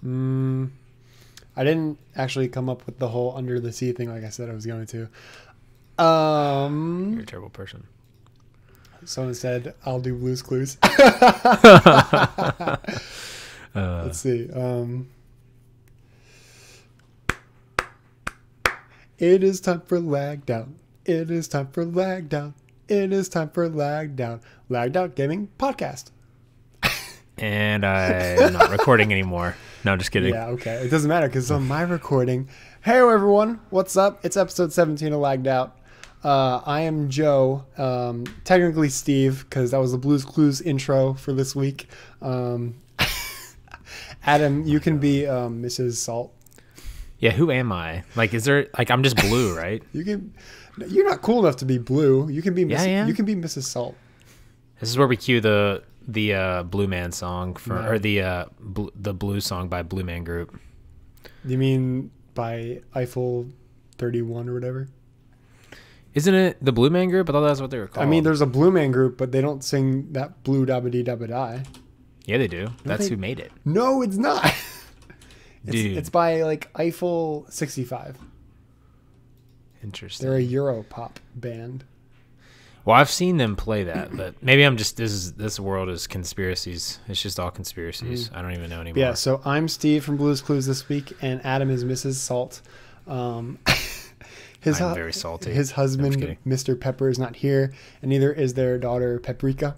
I didn't actually come up with the whole under the sea thing like I said I was going to. You're a terrible person. Someone said I'll do Blue's Clues. Let's see. It is time for lag down. It is time for lag down. It is time for lag down. Lagged Out Gaming Podcast. And I'm not recording anymore. No, I'm just kidding. Yeah, okay. It doesn't matter because it's on my recording. Heyo, everyone. What's up? It's episode 17 of Lagged Out. I am Joe. Technically Steve, because that was the Blue's Clues intro for this week. Adam, you can be Mrs. Salt. Yeah, who am I? Like, is there like I'm just Blue, right? You're not cool enough to be Blue. You can be you can be Mrs. Salt. This is where we cue the Blue Man song or the Blue song by Blue Man Group. You mean by Eiffel 31 or whatever? Isn't it the Blue Man Group? I thought that's what they were called. I mean, there's a Blue Man Group, but they don't sing that Blue Dabba Dee Dabba Die. Yeah, they do. That's who made it. No, it's not. Dude. It's by like Eiffel 65. Interesting. They're a Euro pop band. Well, I've seen them play that, but maybe I'm just this world is conspiracies. It's just all conspiracies. I don't even know anymore. Yeah, so I'm Steve from Blue's Clues this week, and Adam is Mrs. Salt. I'm very salty. His husband, Mr. Pepper, is not here, and neither is their daughter, Paprika.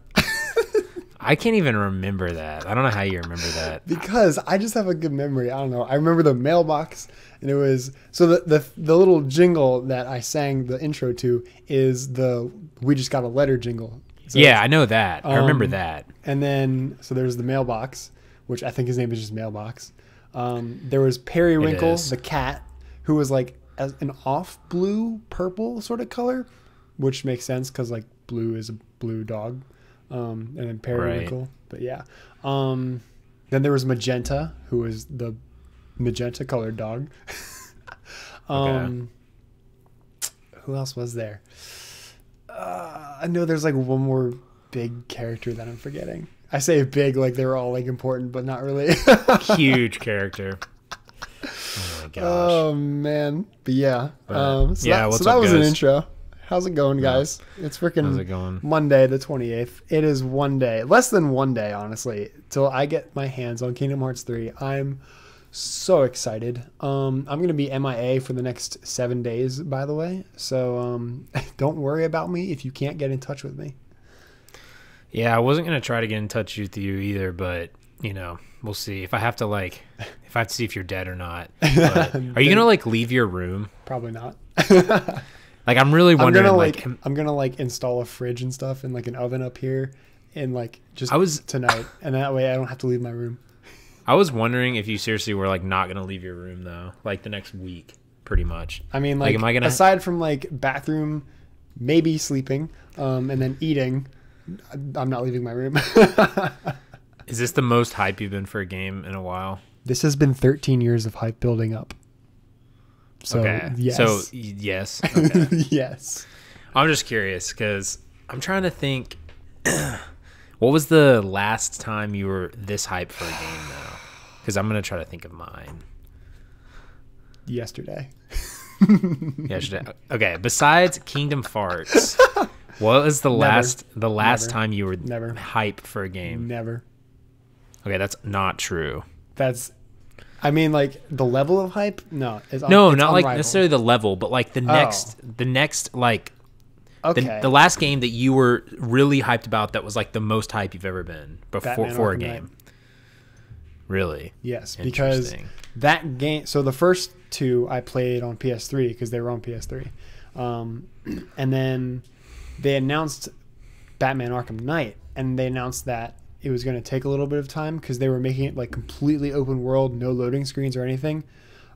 I can't even remember that. I don't know how you remember that. Because I just have a good memory. I don't know. I remember the mailbox, and it was so the little jingle that I sang the intro to is the "We Just Got a Letter" jingle. So yeah, I know that. I remember that. And then so there's the mailbox, which I think his name is just Mailbox. There was Periwinkle, the cat, who was like an off blue purple sort of color, which makes sense because like blue is a blue dog. And then Periwinkle, right. But yeah. Then there was Magenta, who was the magenta colored dog. Okay. Who else was there? I know there's like one more big character that I'm forgetting. I say big like they were all like important, but not really. Huge character. Oh my gosh. Oh man. But yeah. But, so that was an intro. How's it going, guys? It's freaking Monday the 28th. It is one day, less than one day, honestly, till I get my hands on Kingdom Hearts 3. I'm so excited. I'm going to be MIA for the next 7 days, by the way. So don't worry about me if you can't get in touch with me. Yeah, I wasn't going to try to get in touch with you either, but, you know, we'll see. If I have to see if you're dead or not. But are you going to, leave your room? Probably not. Like, I'm really wondering, I'm gonna install a fridge and stuff and an oven up here and tonight, and that way I don't have to leave my room. I was wondering if you seriously were not gonna leave your room though, the next week, pretty much. I mean, am I gonna, aside from bathroom, maybe sleeping, and then eating, I'm not leaving my room. Is this the most hype you've been for a game in a while? This has been 13 years of hype building up. So, okay. Yes. So, yes. Okay. Yes. I'm just curious because I'm trying to think. What was the last time you were this hyped for a game, though? Because I'm going to try to think of mine. Yesterday. Okay. Besides Kingdom Farts, what was the last time you were hype for a game? Never. Okay, that's not true. I mean, the level of hype? No. It's not unrivaled. Necessarily the level, but the next, okay. the last game that you were really hyped about that was the most hype you've ever been for a game. Night. Really? Yes, because that game, so the first two I played on PS3 because they were on PS3. And then they announced Batman Arkham Knight, and they announced that it was going to take a little bit of time because they were making it completely open world, no loading screens or anything.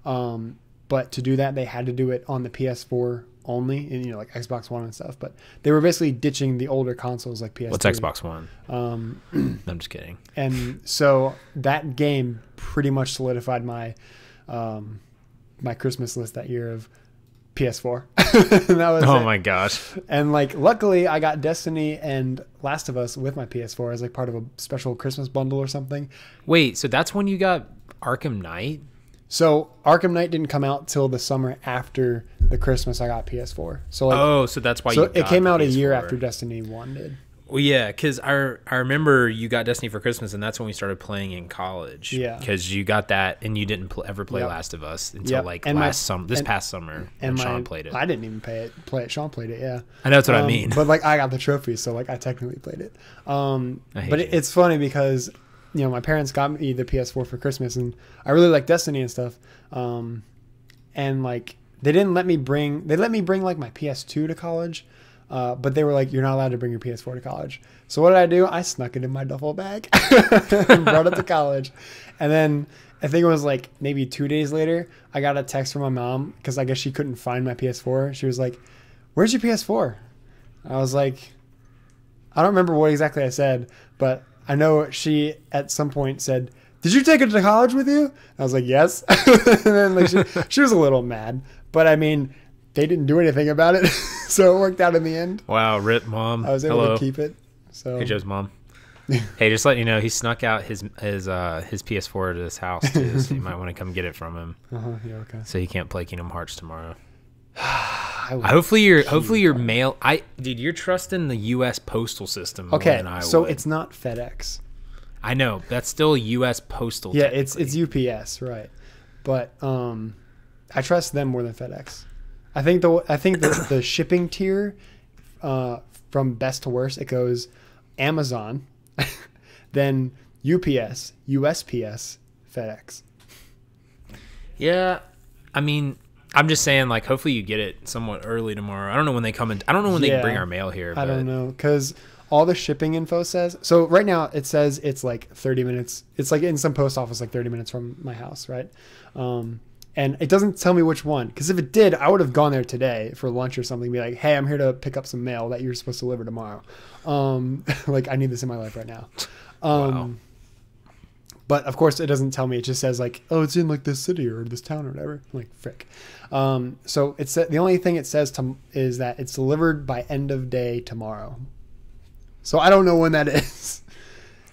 But to do that, they had to do it on the PS4 only, and Xbox One and stuff. But they were basically ditching the older consoles like PS3. What's Xbox One? I'm just kidding. And so that game pretty much solidified my my Christmas list that year of PS4. And that was Oh it. my gosh. And like, luckily, I got Destiny and Last of Us with my PS4 as like part of a special Christmas bundle or something. Wait, so that's when you got Arkham Knight? So Arkham Knight didn't come out till the summer after the Christmas I got PS4. So like, Oh, so that's why so you got it came the out a year PS4. after Destiny 1 did. Well, yeah, because I remember you got Destiny for Christmas, and that's when we started playing in college. Yeah. Because you got that, and you didn't ever play Yep. Last of Us until Yep. like And this past summer, and Sean played it. I didn't even play it. Sean played it, yeah. I know that's what I mean. But like, I got the trophy, so like, I technically played it. hate But you. it's funny because, you know, my parents got me the PS4 for Christmas, and I really like Destiny and stuff. And like, they let me bring like my PS2 to college. But they were like, you're not allowed to bring your PS4 to college. So what did I do? I snuck it in my duffel bag and brought it to college. And then I think it was like maybe 2 days later, I got a text from my mom because I guess she couldn't find my PS4. She was like, where's your PS4? I was like, I don't remember what exactly I said, but I know she at some point said, did you take it to college with you? I was like, yes. And then like she was a little mad, but I mean, they didn't do anything about it. So it worked out in the end. Wow, rip, Mom. I was able Hello. to keep it. So Hey, Joe's mom. Hey, just letting you know, he snuck out his PS4 to his house too, so you might want to come get it from him. Yeah, okay. So he can't play Kingdom Hearts tomorrow. I Hopefully your mail. Dude, you're trusting the U.S. postal system more okay, than I so would. it's not FedEx. I know that's still U.S. postal. Yeah, it's technically. UPS, right? But I trust them more than FedEx. I think the shipping tier from best to worst, it goes Amazon, then UPS, USPS, FedEx. Yeah, I mean, I'm just saying, like, hopefully you get it somewhat early tomorrow. I don't know when they come in. I don't know when they bring our mail here. I but don't know because all the shipping info says. So right now it says it's like 30 minutes. It's like in some post office, like 30 minutes from my house, right? And it doesn't tell me which one. Because if it did, I would have gone there today for lunch or something. Be like, hey, I'm here to pick up some mail that you're supposed to deliver tomorrow. Like, I need this in my life right now. Wow. But of course, it doesn't tell me. It just says like, oh, it's in like this city or this town or whatever. I'm like, frick. So it's the only thing it says is that it's delivered by end of day tomorrow. So I don't know when that is.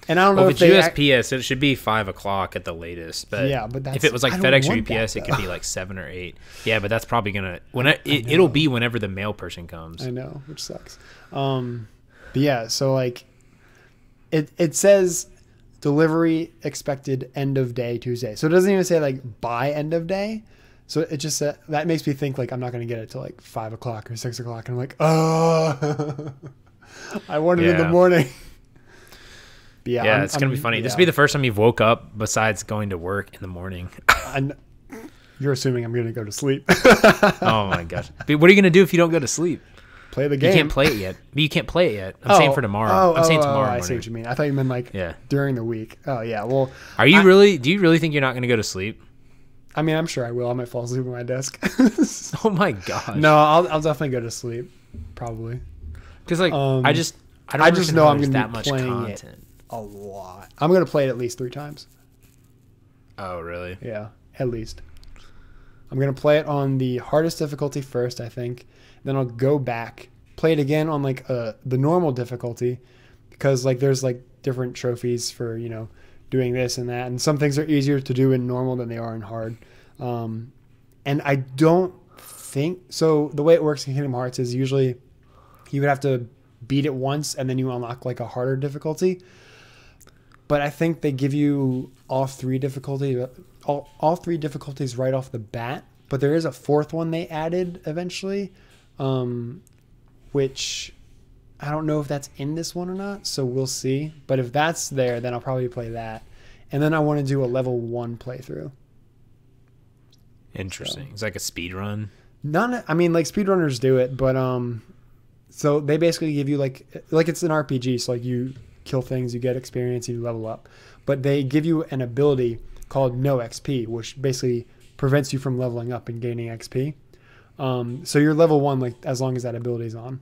And I don't know if it's USPS, it should be 5 o'clock at the latest. But yeah, but if it was like I don't FedEx or want UPS, that, it could be like 7 or 8. Yeah, but that's probably gonna it'll be whenever the mail person comes. I know, which sucks. But yeah, so like it says delivery expected end of day Tuesday. So it doesn't even say like by end of day. So it just that makes me think like I'm not gonna get it till like 5 o'clock or 6 o'clock, and I'm like, oh, I want it in the morning. But yeah, it's gonna be funny. This will be the first time you've woke up besides going to work in the morning. You're assuming I'm gonna go to sleep. Oh my gosh! But what are you gonna do if you don't go to sleep? Play the game. You can't play it yet. But you can't play it yet. I'm saying for tomorrow. I'm saying tomorrow morning. I see what you mean. I thought you meant like during the week. Oh yeah. Well, do you really think you're not gonna go to sleep? I mean, I'm sure I will. I might fall asleep at my desk. Oh my gosh! No, I'll definitely go to sleep. Probably. Because like I just know I'm gonna that be much playing content. it a lot. I'm gonna play it at least 3 times. Oh really? Yeah, at least. I'm gonna play it on the hardest difficulty first, I think. Then I'll go back, play it again on like the normal difficulty, because like there's like different trophies for doing this and that, and some things are easier to do in normal than they are in hard. And I don't think so. The way it works in Kingdom Hearts is usually you would have to beat it once and then you unlock like a harder difficulty. But I think they give you all three difficulties right off the bat. But there is a fourth one they added eventually, which I don't know if that's in this one or not. So we'll see. But if that's there, then I'll probably play that. And then I want to do a level 1 playthrough. Interesting. So. It's like a speed run. I mean, like speedrunners do it, but so they basically give you like it's an RPG. So like you kill things, you get experience, you level up. But they give you an ability called no XP, which basically prevents you from leveling up and gaining XP. So you're level 1 like as long as that ability is on.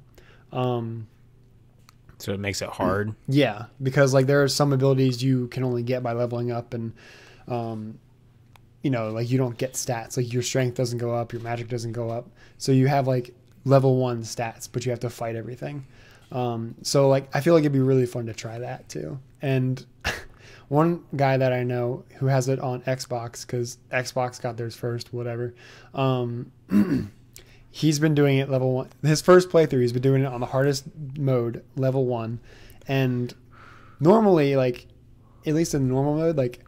So it makes it hard. Yeah, because like there are some abilities you can only get by leveling up, and you know, like you don't get stats. Like your strength doesn't go up, your magic doesn't go up. So you have like level 1 stats, but you have to fight everything. So like I feel like it'd be really fun to try that too. And one guy that I know who has it on Xbox, because Xbox got theirs first, whatever. He's been doing it level 1. His first playthrough, he's been doing it on the hardest mode, level 1. And normally, like, at least in normal mode, like,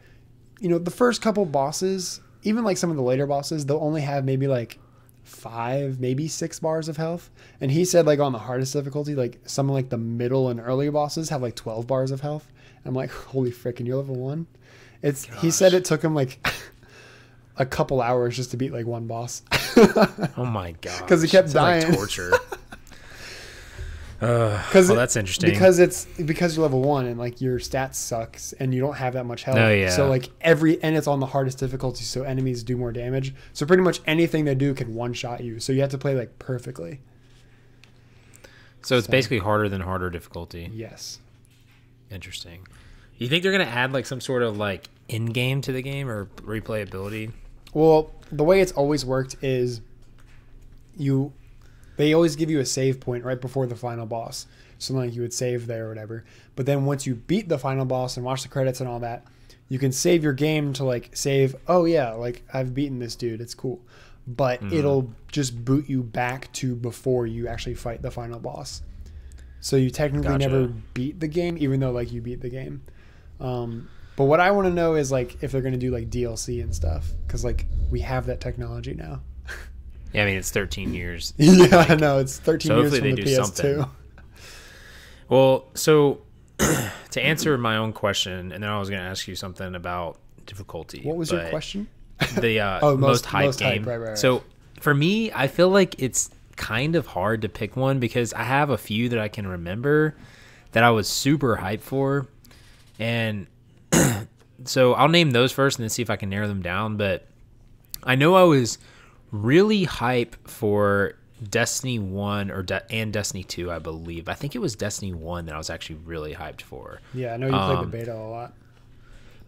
you know, the first couple bosses, even like some of the later bosses, they'll only have maybe like 5, maybe 6 bars of health. And he said like on the hardest difficulty, like some of like the middle and earlier bosses have like 12 bars of health. I'm like, holy frickin', you're level 1. He said it took him like a couple hours just to beat like one boss. Oh my god! Because he kept dying. Like torture. Well, that's interesting. Because you're level 1 and like your stats sucks and you don't have that much health. Oh, yeah. So like and it's on the hardest difficulty, so enemies do more damage. So pretty much anything they do can one shot you. So you have to play like perfectly. So it's basically harder than harder difficulty. Yes. Interesting. You think they're gonna add like some sort of like in game to the game or replayability? Well, the way it's always worked is they always give you a save point right before the final boss. So like you would save there or whatever. But then once you beat the final boss and watch the credits and all that, you can save your game to like save, oh yeah, like I've beaten this dude, it's cool. But it'll just boot you back to before you actually fight the final boss. So you technically never beat the game, even though like you beat the game. But what I want to know is like if they're going to do like DLC and stuff, because like we have that technology now. Yeah, I mean it's 13 years. Yeah, like, I know it's 13 years from the PS2. Something. Well, so to answer my own question, and then I was going to ask you something about difficulty. What was your question? The most hype game. Right. So for me, I feel like it's kind of hard to pick one because I have a few that I can remember that I was super hyped for. And so I'll name those first and then see if I can narrow them down. But I know I was really hype for Destiny 1 and Destiny 2, I believe. I think it was Destiny 1 that I was actually really hyped for. Yeah, I know you played the beta a lot.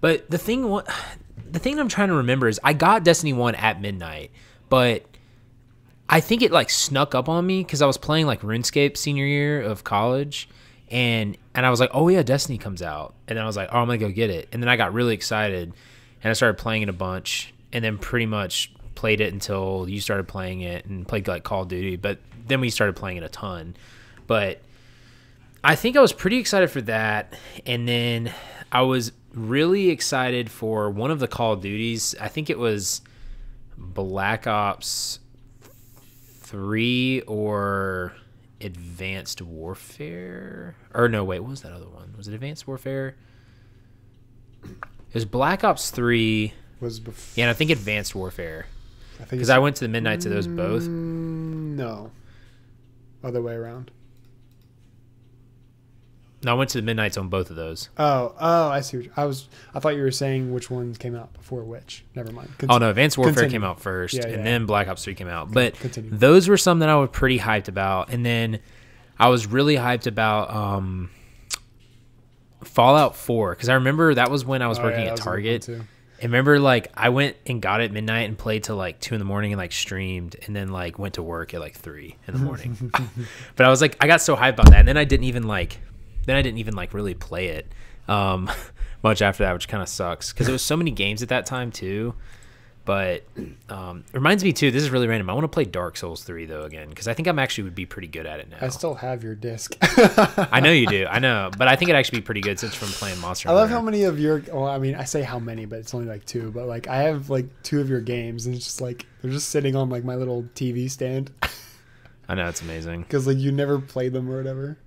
But the thing I'm trying to remember is I got Destiny 1 at midnight, but I think it like snuck up on me because I was playing like RuneScape senior year of college. And I was like, oh yeah, Destiny comes out. And then I was like, oh, I'm going to go get it. And then I got really excited and I started playing it a bunch and then pretty much played it until you started playing it and played like Call of Duty. But then we started playing it a ton. But I think I was pretty excited for that. And then I was really excited for one of the Call of Duties. I think it was Black Ops 3 or Advanced Warfare, or no, wait, what was that other one? Was it Advanced Warfare? It was Black Ops 3. Yeah, and I think Advanced Warfare. Because I went to the midnights of those both. No, other way around. No, I went to the midnights on both of those. Oh, I see. I thought you were saying which ones came out before which. Never mind. Oh no, Advanced Warfare came out first, and then Black Ops 3 came out. But those were some that I was pretty hyped about, and then I was really hyped about Fallout 4 because I remember that was when I was working at Target. And remember, like I went and got it at midnight and played till like 2 a.m. and like streamed, and then like went to work at like 3 a.m. But I was like, I got so hyped about that, and then I didn't even really play it much after that, which kind of sucks because there was so many games at that time too. But reminds me too, this is really random, I want to play Dark Souls 3 though again because I think I'm actually would be pretty good at it now. I still have your disc. I know you do, I know, but I think it'd actually be pretty good since from playing Monster Hunter. I love how many of your, well, I mean, I say how many, but it's only like 2, but like I have like 2 of your games and it's just like they're just sitting on like my little TV stand. I know, it's amazing because like you never played them or whatever.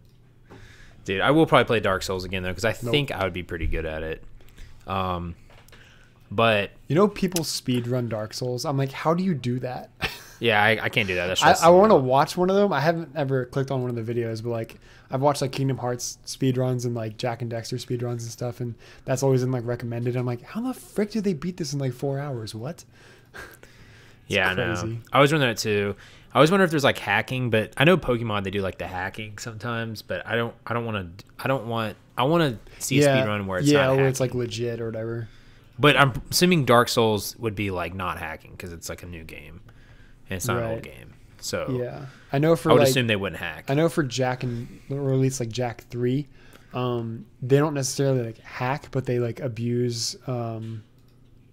Dude, I will probably play Dark Souls again though because I think I would be pretty good at it. But you know, people speed run Dark Souls. I'm like, how do you do that? Yeah, I can't do that. That's I want to watch one of them. I haven't ever clicked on one of the videos, but like I've watched like Kingdom Hearts speed runs and like Jack and Dexter speed runs and stuff, and that's always in like recommended. I'm like, how the frick did they beat this in like 4 hours? What? Yeah, crazy. I know. I always wonder that too. I always wonder if there's like hacking, but I know Pokemon they do like the hacking sometimes, but I want to see a speed run where it's not hacking. Where it's like legit or whatever. But I'm assuming Dark Souls would be like not hacking because it's like a new game and it's not an old game. So yeah, I know for I would like, assume they wouldn't hack. I know for Jak or at least like Jak 3, they don't necessarily like hack, but they like abuse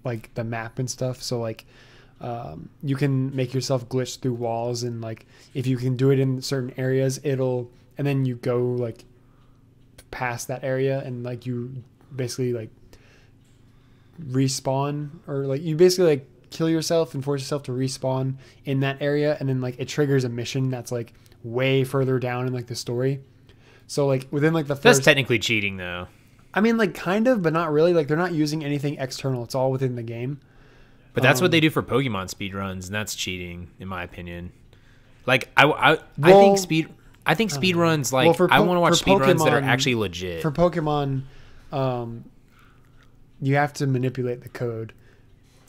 like the map and stuff. So like you can make yourself glitch through walls, and like if you can do it in certain areas, and then you go like past that area, and like you basically like respawn, or like you basically like kill yourself and force yourself to respawn in that area, and then like it triggers a mission that's like way further down in like the story. So like within like the first, that's technically cheating though. I mean, like kind of, but not really. Like they're not using anything external. It's all within the game. But that's what they do for Pokemon speedruns, and that's cheating, in my opinion. Like I think speedruns, like I want to watch speedruns that are actually legit. For Pokemon, you have to manipulate the code.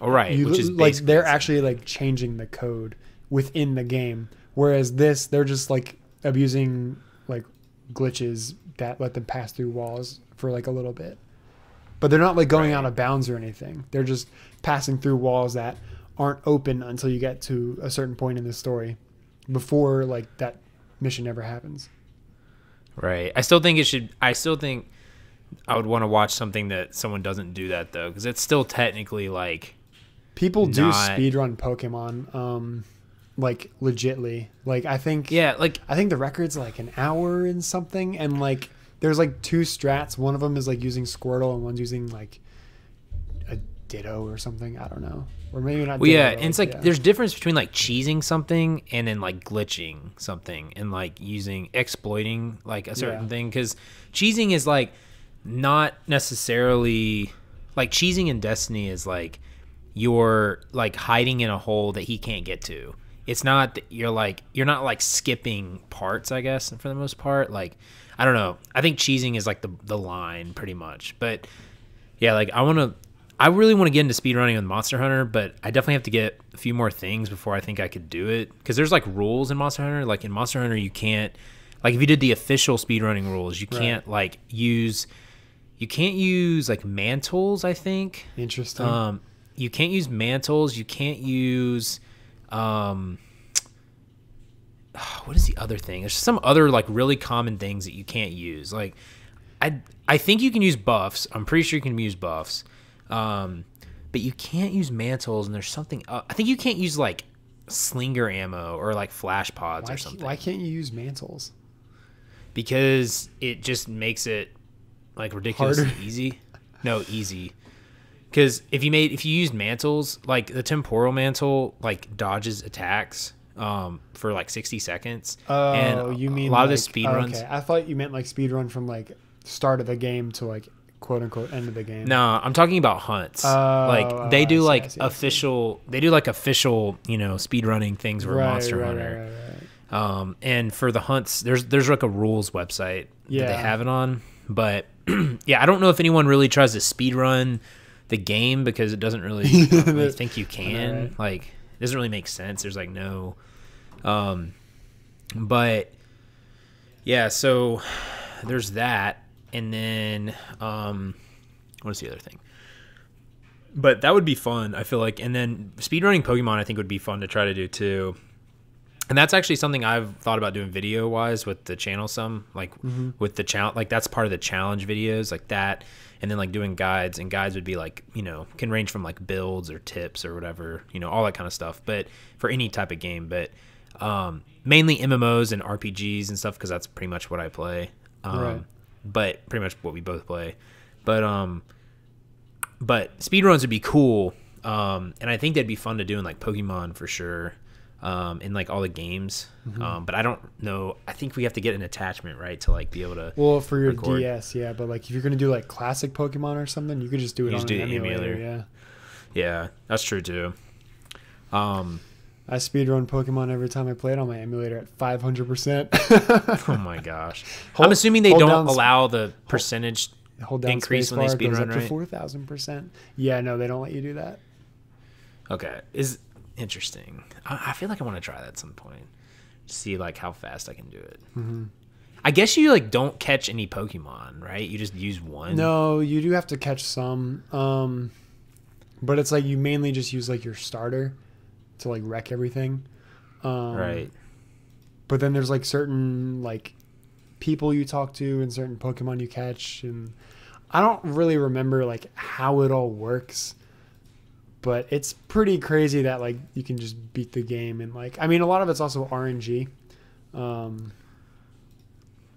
All right, which is like they're actually like changing the code within the game, whereas this, they're just like abusing like glitches that let them pass through walls for like a little bit. But they're not like going out of bounds or anything. They're just passing through walls that aren't open until you get to a certain point in the story, before like that mission ever happens. Right. I still think I would want to watch something that someone doesn't do that though, because it's still technically like people do speedrun Pokemon, like legitly. Like I think the record's like an hour and something, and like there's like two strats. One of them is like using Squirtle, and one's using like a Ditto or something. I don't know, or maybe not. Well, Ditto, and it's like there's difference between like cheesing something and then like glitching something, and like exploiting like a certain thing. Because cheesing is like not necessarily like cheesing in Destiny is like you're like hiding in a hole that he can't get to. It's not that you're not like skipping parts, I guess, for the most part. Like, I don't know. I think cheesing is like the line pretty much. But yeah, like I really want to get into speedrunning with Monster Hunter, but I definitely have to get a few more things before I think I could do it. Because there's like rules in Monster Hunter. Like in Monster Hunter, you can't, like if you did the official speedrunning rules, you can't like use like mantles, I think. Interesting. You can't use mantles. You can't use what is the other thing? There's some other like really common things that you can't use. Like I think you can use buffs. I'm pretty sure you can use buffs. But you can't use mantles, and there's something I think you can't use like slinger ammo or like flash pods or something. Why can't you use mantles? Because it just makes it like ridiculously easy. No, easy. Because if you use mantles, like the temporal mantle like dodges attacks for like 60 seconds. Oh, and you mean a lot like, of the speed runs? Okay, I thought you meant like speed run from like start of the game to like quote unquote end of the game. No, I'm talking about hunts. Like they do like official, speed running things for Monster Hunter. Right. And for the hunts, there's like a rules website that they have it on. But yeah, I don't know if anyone really tries to speed run the game because it doesn't really, I don't really think you can. Right. Like, it doesn't really make sense. There's like no, but yeah. So there's that, and then what is the other thing? But that would be fun, I feel like. And then speedrunning Pokemon, I think, would be fun to try to do too. And that's actually something I've thought about doing video wise with the channel with the challenge, like that's part of the challenge videos like that. And then like doing guides, and guides would be like, can range from like builds or tips or whatever, all that kind of stuff, but for any type of game, but mainly MMOs and RPGs and stuff, because that's pretty much what I play. But pretty much what we both play. But speedruns would be cool. And I think that'd be fun to do in like Pokemon for sure. In like all the games, but I don't know. I think we have to get an attachment, right, to like be able to. Well, for your record. DS, yeah, but like if you're gonna do like classic Pokemon or something, you could just do it on an emulator. Yeah, that's true too. I speedrun Pokemon every time I play it on my emulator at 500%. Oh my gosh! I'm assuming they don't allow the percentage increase when they speedrun, right? 4,000%. Yeah, no, they don't let you do that. Okay, interesting. I feel like I want to try that at some point. See like how fast I can do it. I guess you like don't catch any Pokemon, right? You just use one. No, you do have to catch some. but it's like you mainly just use like your starter to like wreck everything. Right. But then there's like certain like people you talk to and certain Pokemon you catch, and I don't really remember like how it all works, but it's pretty crazy that like you can just beat the game. And like, I mean, a lot of it's also RNG.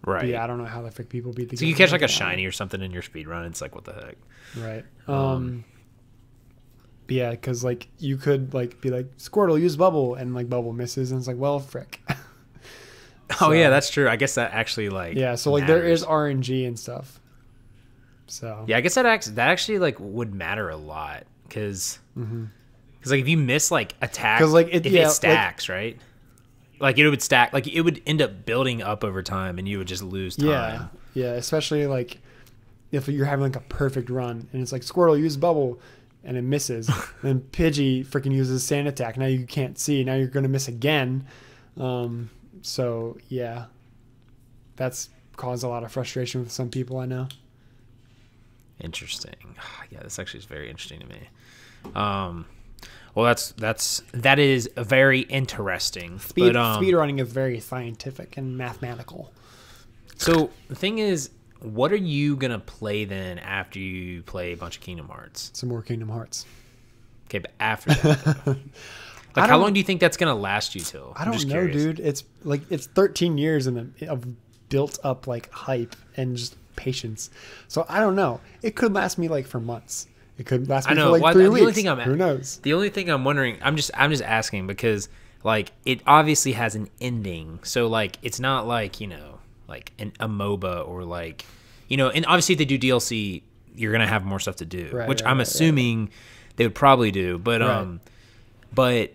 Right. Yeah, I don't know how the frick people beat the game. So you catch like a shiny or something in your speed run. It's like, what the heck? Right. But yeah, because like you could like be like, Squirtle, use bubble, and like bubble misses, and it's like, well, frick. Oh yeah, that's true. I guess that actually like yeah. So like there is RNG and stuff. So yeah, I guess that actually like would matter a lot because like if you miss like attack, because like if it stacks, right? Like it would stack, like it would end up building up over time, and you would just lose time. Yeah. Especially like if you're having like a perfect run, and it's like, Squirtle, use bubble, and it misses. Then Pidgey freaking uses sand attack. Now you can't see. Now you're gonna miss again. So yeah, that's caused a lot of frustration with some people I know. Interesting. Yeah, this actually is very interesting to me. Well, that is very interesting. Speed running is very scientific and mathematical. So the thing is, what are you gonna play then after you play a bunch of Kingdom Hearts? Some more Kingdom Hearts. Okay, but after that, like how long do you think that's gonna last you till? I don't know, dude. It's like it's 13 years of built up like hype and just patience. So I don't know. It could last me like for months. It could last me for like 3 weeks. Who knows? The only thing I'm wondering, I'm just asking because like it obviously has an ending. So like it's not like, you know, like a MOBA or like, you know, and obviously if they do DLC, you're gonna have more stuff to do, which I'm assuming they would probably do. But but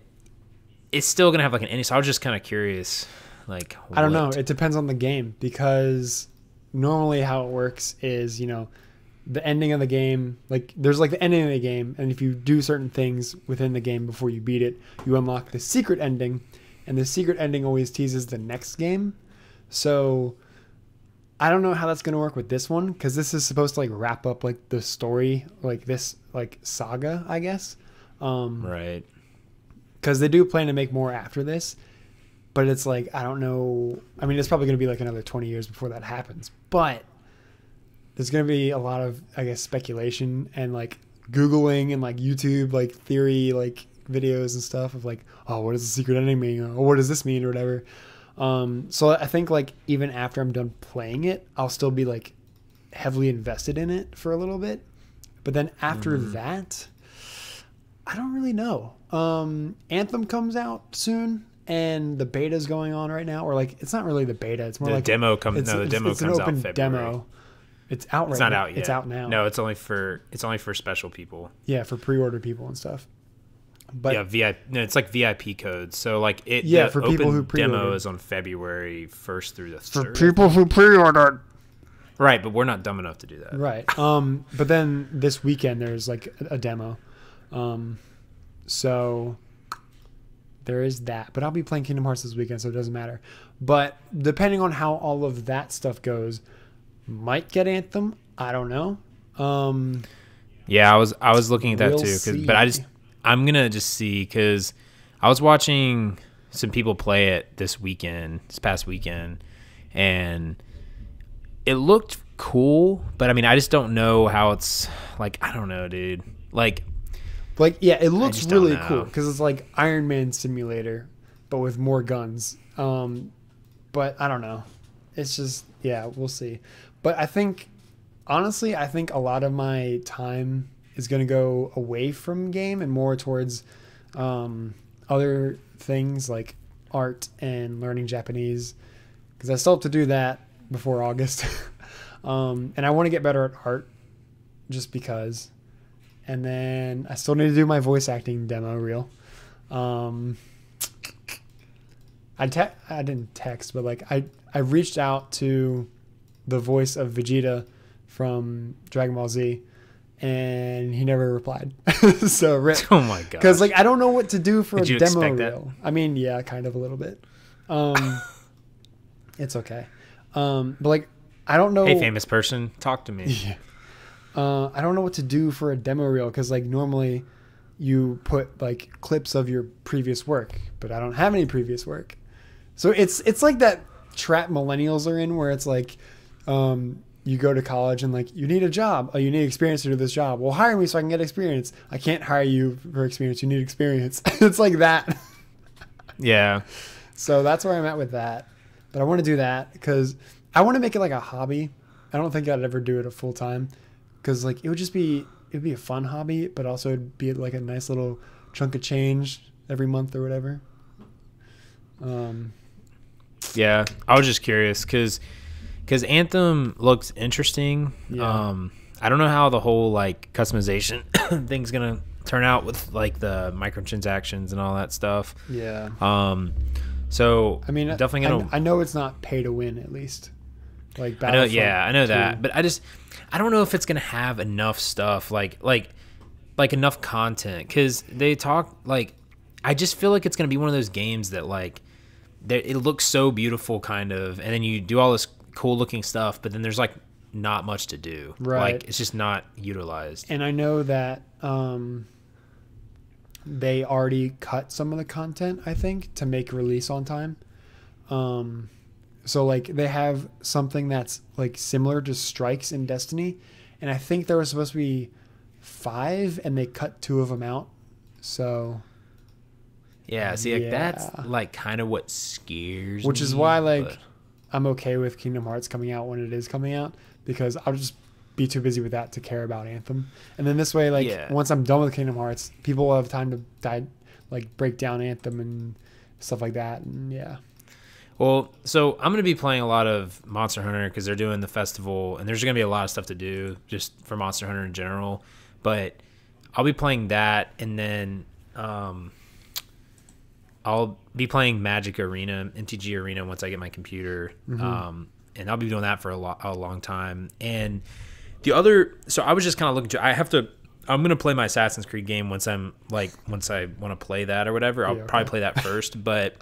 it's still gonna have like an ending. So I was just kind of curious, like I don't know. It depends on the game, because normally how it works is, you know, the ending of the game, like there's like the ending of the game, and if you do certain things within the game before you beat it, you unlock the secret ending, and the secret ending always teases the next game. So I don't know how that's going to work with this one, because this is supposed to like wrap up like the story, like this like saga, I guess. Right. Because they do plan to make more after this, but it's like, I don't know. I mean, it's probably going to be like another 20 years before that happens, but there's going to be a lot of, I guess, speculation and like Googling and like YouTube, like theory, like videos and stuff of like, oh, what does the secret ending mean? Or what does this mean? Or whatever. So I think like even after I'm done playing it, I'll still be like heavily invested in it for a little bit. But then after that, I don't really know. Anthem comes out soon, and the beta is going on right now. Or like, it's not really the beta. It's more the like demo comes. No, the demo it's comes an open out February. demo. It's out right now. It's not out yet. It's out now. No, it's only for special people. Yeah, for pre-order people and stuff. But yeah, VIP. No, it's like VIP codes. So like it. Yeah, the for people open who pre-ordered. demo is on February 1st through the 3rd. For people who pre-ordered. Right, but we're not dumb enough to do that. Right. But then this weekend there's like a demo. So there is that. But I'll be playing Kingdom Hearts this weekend, so it doesn't matter. But depending on how all of that stuff goes, might get Anthem. I don't know. Yeah, I was looking at that too, see. but I'm gonna just see, because I was watching some people play it this past weekend, and it looked cool, but I mean, I just don't know how it's like. I don't know, dude. Like yeah, it looks really cool because it's like Iron Man Simulator, but with more guns. But I don't know. It's just, yeah, we'll see. But I think, honestly, a lot of my time is going to go away from game and more towards other things like art and learning Japanese, because I still have to do that before August. And I want to get better at art just because. And then I still need to do my voice acting demo reel. I didn't text, but like I reached out to the voice of Vegeta from Dragon Ball Z, and he never replied. So rip. Oh my god! Because like I don't know what to do for a demo expect reel. That? I mean, yeah, kind of a little bit. It's okay. But like I don't know. Hey, famous person, talk to me. Yeah. I don't know what to do for a demo reel, because like normally you put like clips of your previous work, but I don't have any previous work. So it's like that trap millennials are in, where it's like, you go to college and like, you need a job. Oh, you need experience to do this job. Well, hire me so I can get experience. I can't hire you for experience. You need experience. It's like that. Yeah. So that's where I'm at with that. But I want to do that because I want to make it like a hobby. I don't think I'd ever do it a full time, because like it'd be a fun hobby, but also it'd be like a nice little chunk of change every month or whatever. Yeah, I was just curious because Anthem looks interesting. Yeah. I don't know how the whole like customization thing's gonna turn out with like the microtransactions and all that stuff. Yeah. So I mean, definitely gonna. I know it's not pay to win, at least. Like I know, yeah, I know that, but I don't know if it's gonna have enough stuff like enough content, because they talk like, I just feel like it's gonna be one of those games that like, it looks so beautiful kind of, and then you do all this cool looking stuff, but then there's like not much to do. Right. Like it's just not utilized. And I know that they already cut some of the content, I think, to make release on time. So like they have something that's like similar to strikes in Destiny, and I think there was supposed to be 5 and they cut 2 of them out. So Yeah, see, like that's like kind of what scares which me. is why like I'm okay with Kingdom Hearts coming out when it is coming out, because I'll just be too busy with that to care about Anthem. And then this way, like once I'm done with Kingdom Hearts, people will have time to break down Anthem and stuff like that. And yeah. Well, so I'm going to be playing a lot of Monster Hunter because they're doing the festival, and there's going to be a lot of stuff to do just for Monster Hunter in general. But I'll be playing that, and then I'll be playing Magic Arena, MTG Arena, once I get my computer. Mm-hmm. And I'll be doing that for a long time. And the other, so I was just kind of looking to, I'm going to play my Assassin's Creed game once I want to play that or whatever. I'll probably play that first. But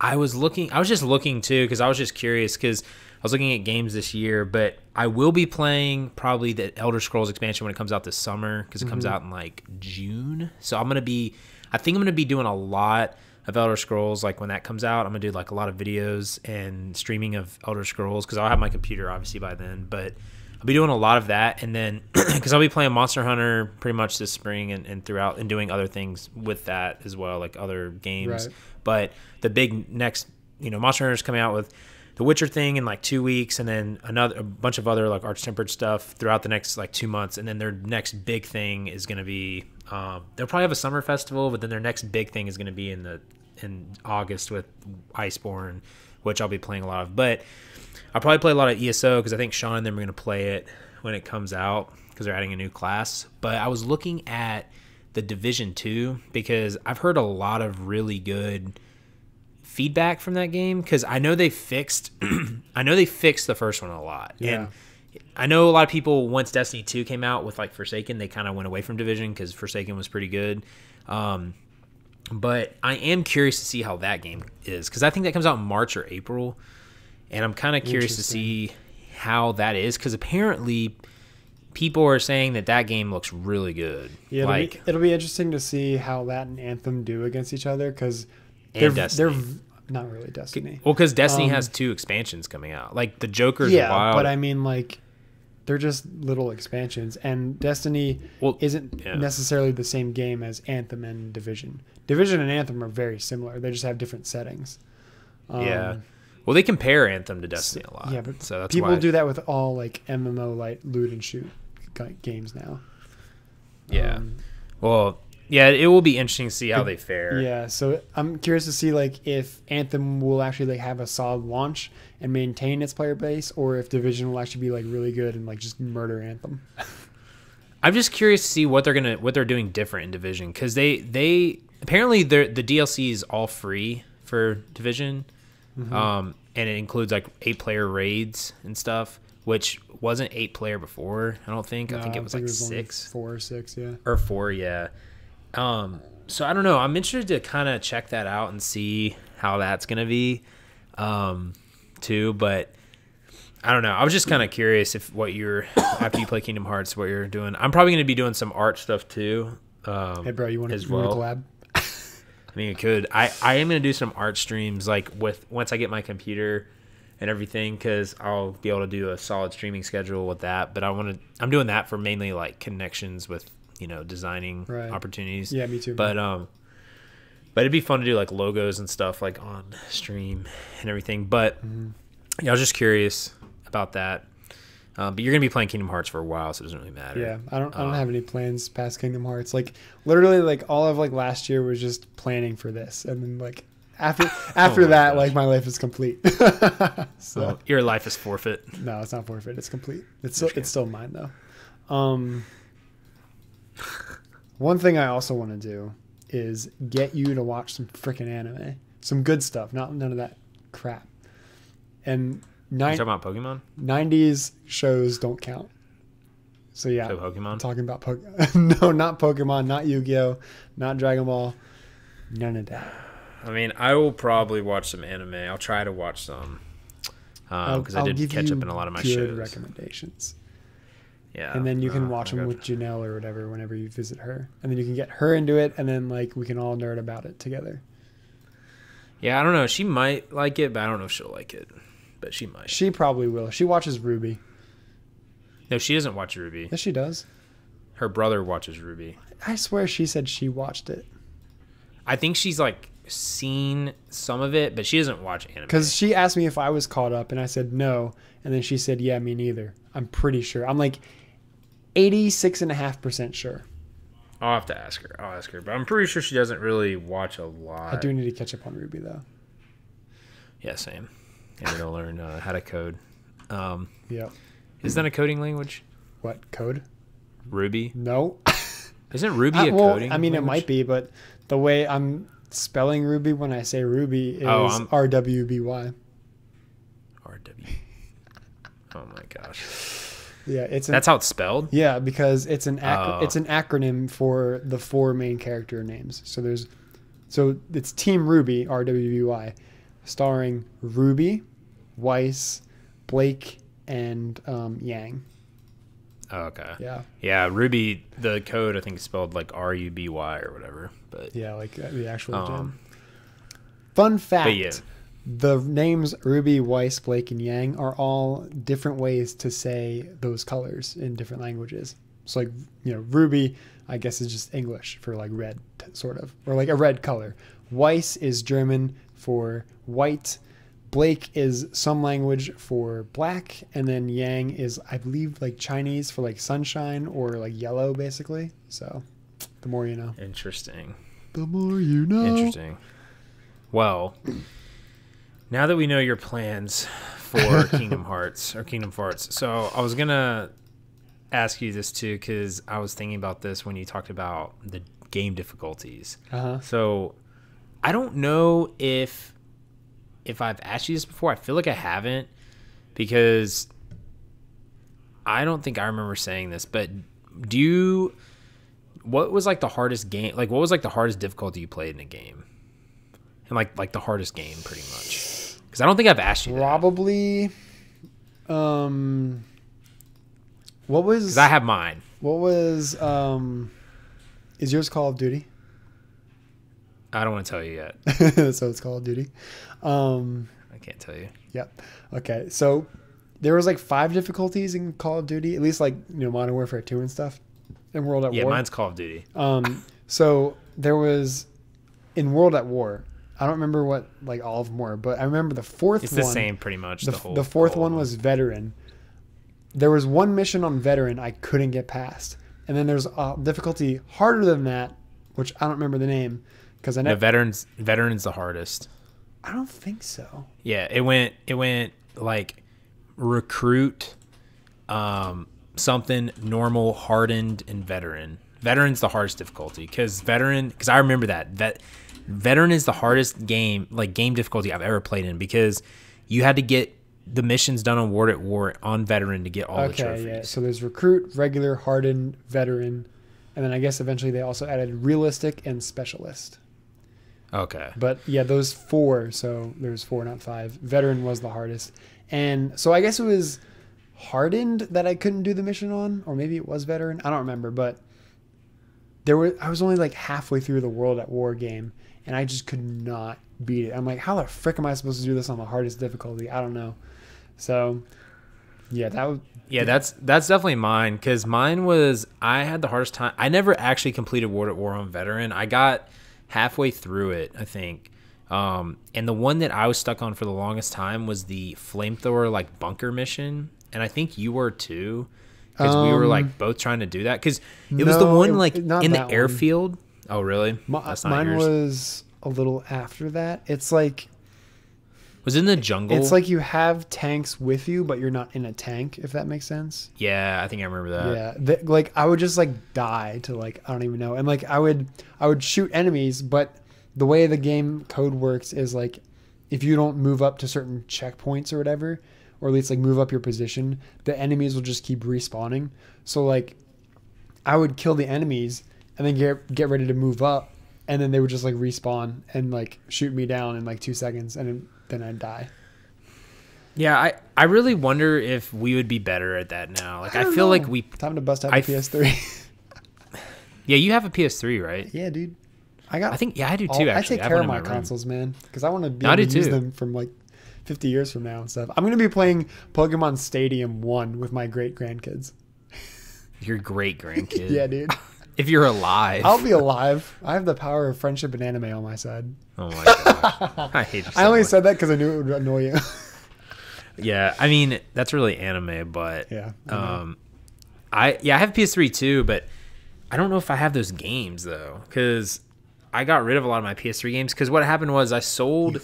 I was just looking too, because I was just curious, because I was looking at games this year, but I will be playing probably the Elder Scrolls expansion when it comes out this summer, because it comes out in like June. So I think I'm going to be doing a lot of Elder Scrolls. Like when that comes out, I'm going to do like a lot of videos and streaming of Elder Scrolls, because I'll have my computer obviously by then, but I'll be doing a lot of that. And then because I'll be playing Monster Hunter pretty much this spring and throughout, and doing other things with that as well, like other games. Right. But the big next, Monster Hunter's coming out with the Witcher thing in like 2 weeks, and then a bunch of other like Arch-Tempered stuff throughout the next like 2 months. And then their next big thing is going to be, they'll probably have a summer festival, but then their next big thing is going to be in August with Iceborne, which I'll be playing a lot of. But I'll probably play a lot of ESO, because I think Sean and them are going to play it when it comes out, because they're adding a new class. But I was looking at the Division 2, because I've heard a lot of really good feedback from that game, because I know they fixed the first one a lot. Yeah. And I know a lot of people, once Destiny 2 came out with like Forsaken, they kind of went away from Division, because Forsaken was pretty good. But I am curious to see how that game is, because I think that comes out in March or April, and I'm kind of curious to see how that is, because apparently people are saying that game looks really good. Yeah, it'll be interesting to see how that and Anthem do against each other, because they're not really Destiny. Well, because Destiny has 2 expansions coming out, like the Joker's Wild. But I mean, like, they're just little expansions, and Destiny isn't necessarily the same game as Anthem and Division. Division and Anthem are very similar. They just have different settings. Well, they compare Anthem to Destiny a lot. Yeah, but so that's people do that with all like MMO like loot and shoot games now. Yeah. Well, yeah, it will be interesting to see how they fare. Yeah, so I'm curious to see like if Anthem will actually like have a solid launch and maintain its player base, or if Division will actually be like really good and like just murder Anthem. I'm just curious to see what they're doing different in Division, because they apparently the DLC is all free for Division, and it includes like 8-player raids and stuff, which wasn't 8-player before. I don't think. I think it was like 6, 4 or 6, yeah, or 4, yeah. So I don't know. I'm interested to kind of check that out and see how that's gonna be, too. But I don't know. I was just kind of curious if what you're after you play Kingdom Hearts, what you're doing. I'm probably going to be doing some art stuff too. Hey, bro, you want to collab? I mean, it could. I am going to do some art streams like once I get my computer and everything, because I'll be able to do a solid streaming schedule with that. But I'm doing that for mainly like connections with designing opportunities. Yeah, me too. But it'd be fun to do like logos and stuff like on stream and everything. But yeah, I was just curious about that. But you're gonna be playing Kingdom Hearts for a while, so it doesn't really matter. Yeah, I don't have any plans past Kingdom Hearts. Like literally, like all of like last year was just planning for this, and then like after that, like my life is complete. So your life is forfeit. No, it's not forfeit. It's complete. It's still mine though. One thing I also want to do is get you to watch some freaking anime, some good stuff, none of that crap. And you talking about Pokemon? 90s shows don't count. So yeah, Pokemon. I'm talking about No, not Pokemon, not Yu-Gi-Oh, not Dragon Ball, none of that. I mean, I will probably watch some anime. I'll try to watch some because I did catch up in a lot of my shows. Recommendations. Yeah, and then you can watch them with Janelle or whatever whenever you visit her, and then you can get her into it, and then like we can all nerd about it together. Yeah, I don't know. She might like it, but I don't know if she'll like it. But she might. She probably will. She watches Ruby. No, she doesn't watch Ruby. Yes, she does. Her brother watches Ruby. I swear she said she watched it. I think she's like seen some of it, but she doesn't watch anime. Because she asked me if I was caught up, and I said no, and then she said, yeah, me neither. I'm pretty sure. I'm like 86.5% sure. I'll have to ask her. But I'm pretty sure she doesn't really watch a lot. I do need to catch up on Ruby, though. Yeah, same. I need to learn how to code. Yeah. Is that a coding language? What, code? Ruby? No. Isn't Ruby a coding I mean, language? it might be, but the way I'm spelling Ruby when I say Ruby is RWBY. RW. Oh my gosh. Yeah, that's how it's spelled? Yeah, because it's an acronym for the 4 main character names. So it's Team Ruby, RWBY, starring Ruby, Weiss, Blake, and Yang. Oh, okay. Yeah. Yeah, Ruby, the code I think is spelled like RUBY or whatever. But yeah, like the actual gem. Fun fact. The names Ruby, Weiss, Blake, and Yang are all different ways to say those colors in different languages. So like, Ruby, I guess, is just English for like red, sort of, or like a red color. Weiss is German for white. Blake is some language for black. And then Yang is, I believe, like Chinese for like sunshine or like yellow, basically. So the more you know. Interesting. The more you know. Interesting. Well, now that we know your plans for Kingdom Hearts or Kingdom Farts, so I was going to ask you this too, because I was thinking about this when you talked about the game difficulties. So I don't know if I've asked you this before. I feel like I haven't, because I don't think I remember saying this, but what was like the hardest game? Like what was like the hardest difficulty you played in a game? And like the hardest game pretty much. Because I don't think I've asked you that. Probably. What was? Because I have mine. What was? Is yours Call of Duty? I don't want to tell you yet. So it's Call of Duty. I can't tell you. Yep. Okay. So there was like 5 difficulties in Call of Duty, at least like Modern Warfare 2 and stuff, and World at War. Yeah, mine's Call of Duty. So there was in World at War. I don't remember what like all of them were, but I remember the fourth one. It's the same pretty much. The fourth one was Veteran. There was one mission on Veteran I couldn't get past, and then there's a difficulty harder than that, which I don't remember the name because I know Veteran's the hardest. I don't think so. Yeah, it went like recruit, something normal, hardened, and veteran. Veteran's the hardest difficulty because I remember that Veteran is the hardest game difficulty I've ever played in, because you had to get the missions done on World at War on Veteran to get all the trophies. Yeah. So there's recruit, regular, hardened, veteran, and then I guess eventually they also added realistic and specialist. Okay. But yeah, those 4. So there's 4, not 5. Veteran was the hardest, And so I guess it was Hardened that I couldn't do the mission on, or maybe it was Veteran. I don't remember, but I was only like halfway through the World at War game, and I just could not beat it. I'm like, how the frick am I supposed to do this on the hardest difficulty? I don't know. So yeah, that's definitely mine, because mine was, I had the hardest time. I never actually completed World at War on Veteran. I got halfway through it, I think. And the one that I was stuck on for the longest time was the flamethrower like bunker mission, and I think you were too, because we were like both trying to do that, because it was the one like in the airfield. Oh really? That's not mine yours. Was a little after that. It's like, was it in the jungle? It's like you have tanks with you, but you're not in a tank, if that makes sense. Yeah, I think I remember that. Yeah, like I would just like die to like, I don't even know, and like I would shoot enemies, but the way the game code works is like, if you don't move up to certain checkpoints or whatever, or at least like move up your position, the enemies will just keep respawning. So like, I would kill the enemies and then get ready to move up, and then they would just like respawn and like shoot me down in like 2 seconds, and then I'd die. Yeah, I really wonder if we would be better at that now. Like I feel know. like we time to bust out the PS3. Yeah, you have a PS3, right? Yeah, dude. I think I do too. Actually, I take care of my consoles, man, because I want to be able to use them from like 50 years from now and stuff. I'm gonna be playing Pokemon Stadium 1 with my great grandkids. Your great grandkids? Yeah, dude. If you're alive, I'll be alive. I have the power of friendship and anime on my side. Oh my gosh, I hate you. So I only much. said that because I knew it would annoy you. Yeah, I mean that's really anime, but yeah, I have PS3 too, but I don't know if I have those games though, because I got rid of a lot of my PS3 games, because what happened was I sold,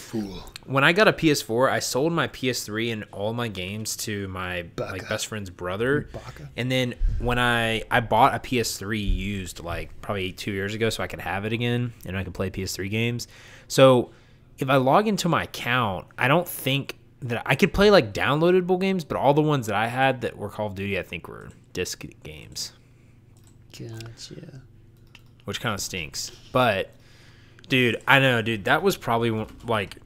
when I got a PS4, I sold my PS3 and all my games to my like best friend's brother. And then when I bought a PS3 used like probably 2 years ago so I could have it again and I could play PS3 games. So if I log into my account, I don't think that I could play like downloadable games, but all the ones that I had that were Call of Duty I think were disc games. Gotcha. Which kind of stinks. But, dude, I know, dude, that was probably like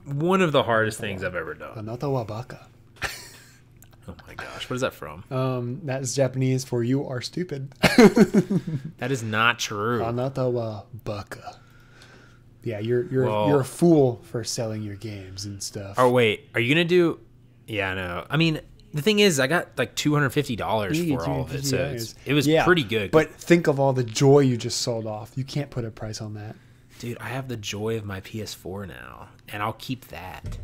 one of the hardest things I've ever done. Anata wa baka. Oh my gosh, what is that from? That is Japanese for "you are stupid." That is not true. Anata wa baka. Yeah, you're a fool for selling your games and stuff. Oh wait, are you gonna do? Yeah, I know. I mean, the thing is, I got like $250 for all of it, so it was pretty good. But think of all the joy you just sold off. You can't put a price on that. Dude, I have the joy of my PS4 now, and I'll keep that.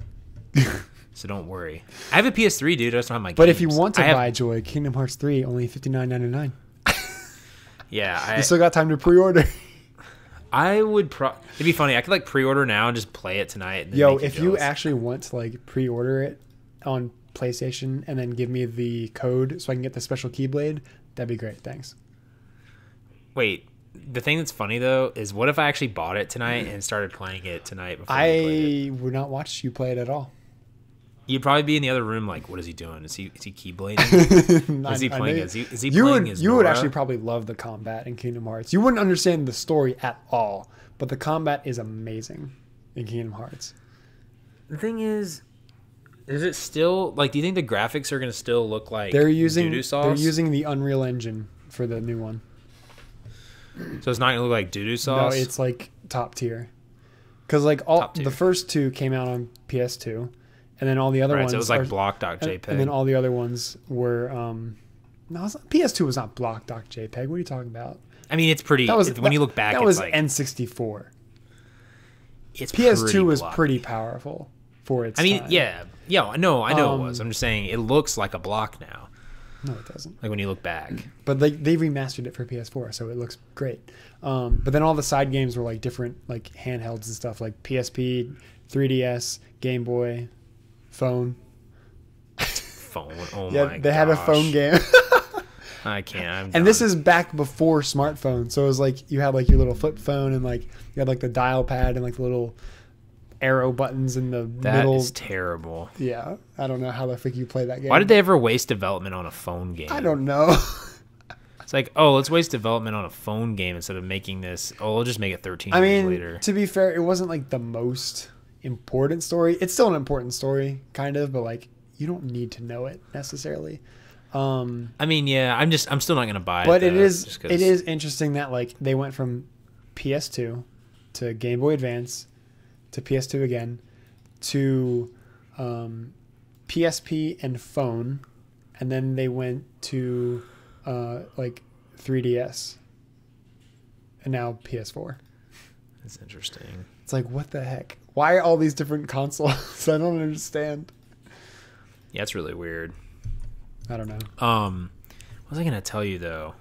So don't worry. I have a PS3, dude. I just don't have my games. But if you want to buy joy, Kingdom Hearts 3, only $59.99. Yeah. You still got time to pre-order. I would it'd be funny. I could like pre-order now and just play it tonight. And Yo, if you actually want to like pre-order it on PlayStation and then give me the code so I can get the special Keyblade, that'd be great. Thanks. Wait, the thing that's funny though is, what if I actually bought it tonight and started playing it tonight before I would not watch you play it at all. You'd probably be in the other room like, what is he doing? Is he keyblading? Is he playing? Is he playing as You would actually probably love the combat in Kingdom Hearts. You wouldn't understand the story at all, but the combat is amazing in Kingdom Hearts. The thing is it still like? Do you think the graphics are going to still look like they're using doo-doo sauce? They're using the Unreal Engine for the new one. So it's not going to look like doo-doo sauce? No, it's like top tier. Because like the first two came out on PS2. And then all the other ones. So it was like block.jpg. And then all the other ones were. No, PS2 was not block.jpg. What are you talking about? I mean, it's pretty. When you look back, that was like, N64. It's PS2 was pretty powerful for its time. yeah. I know it was. I'm just saying it looks like a block now. No, it doesn't. Like when you look back. But they remastered it for PS4, so it looks great. But then all the side games were like different, like handhelds and stuff, like PSP, 3DS, Game Boy. Phone. Oh yeah, my they had a phone game. I can't. And this is back before smartphones, so it was like you had like your little flip phone and like you had like the dial pad and like the little arrow buttons in the middle. That is terrible. Yeah, I don't know how the frick you play that game. Why did they ever waste development on a phone game? I don't know. It's like, oh, let's waste development on a phone game instead of making this. Oh, we'll just make it 13 years later. To be fair, it wasn't like the most important story. It's still an important story, kind of, but like you don't need to know it necessarily. I mean, yeah, I'm still not gonna buy it. But though, it is just 'cause- it is interesting that like they went from PS2 to Game Boy Advance to PS2 again to PSP and phone, and then they went to like 3DS and now PS4. That's interesting. It's like, what the heck? Why are all these different consoles? I don't understand. Yeah, it's really weird. I don't know. What was I gonna tell you though?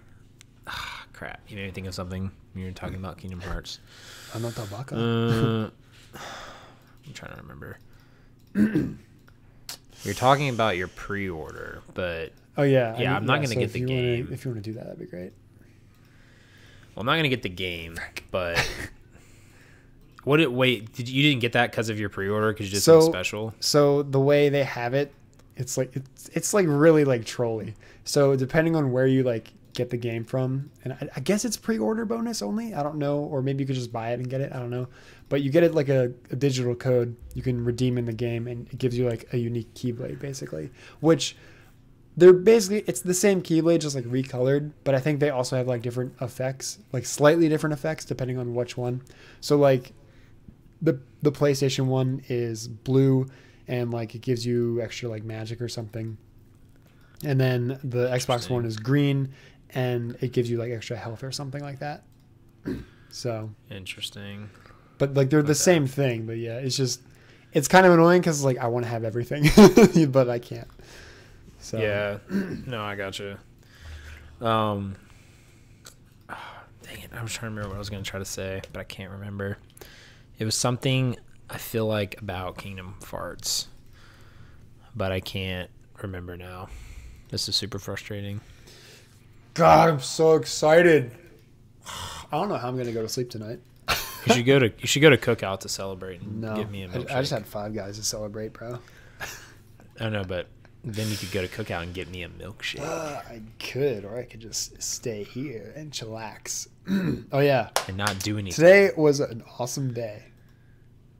Ah, crap. You made me think of something when you were talking about Kingdom Hearts. I'm not Tabaka. I'm trying to remember. You're talking about your pre-order, but Oh yeah. Yeah, I'm not gonna get if the you game. if you want to do that, that'd be great. well, I'm not gonna get the game. But wait, you didn't get that because of your pre-order? Because you just did special? So the way they have it, it's like really like trolly. So depending on where you like get the game from, and I guess it's pre-order bonus only. I don't know, or maybe you could just buy it and get it. I don't know, but you get it like a digital code you can redeem in the game, and it gives you like a unique Keyblade basically, which they're basically it's the same Keyblade just like recolored, but I think they also have like different effects, like slightly different effects depending on which one. So like the PlayStation one is blue, and like it gives you extra like magic or something. And then the Xbox One is green, and it gives you like extra health or something like that. So Interesting. but like they're the same thing. But yeah, it's kind of annoying because like I want to have everything, but I can't. So Yeah. No, I gotcha. Dang it. I was trying to remember what I was going to try to say, but I can't remember. It was something I feel like about Kingdom Farts, but I can't remember now. This is super frustrating. God, I'm so excited. I don't know how I'm gonna go to sleep tonight. You should go to Cookout to celebrate and No, get me a milkshake. I just had 5 guys to celebrate, bro. I know, but then you could go to Cookout and get me a milkshake. I could, or I could just stay here and chillax. Oh yeah, And not do anything. today was an awesome day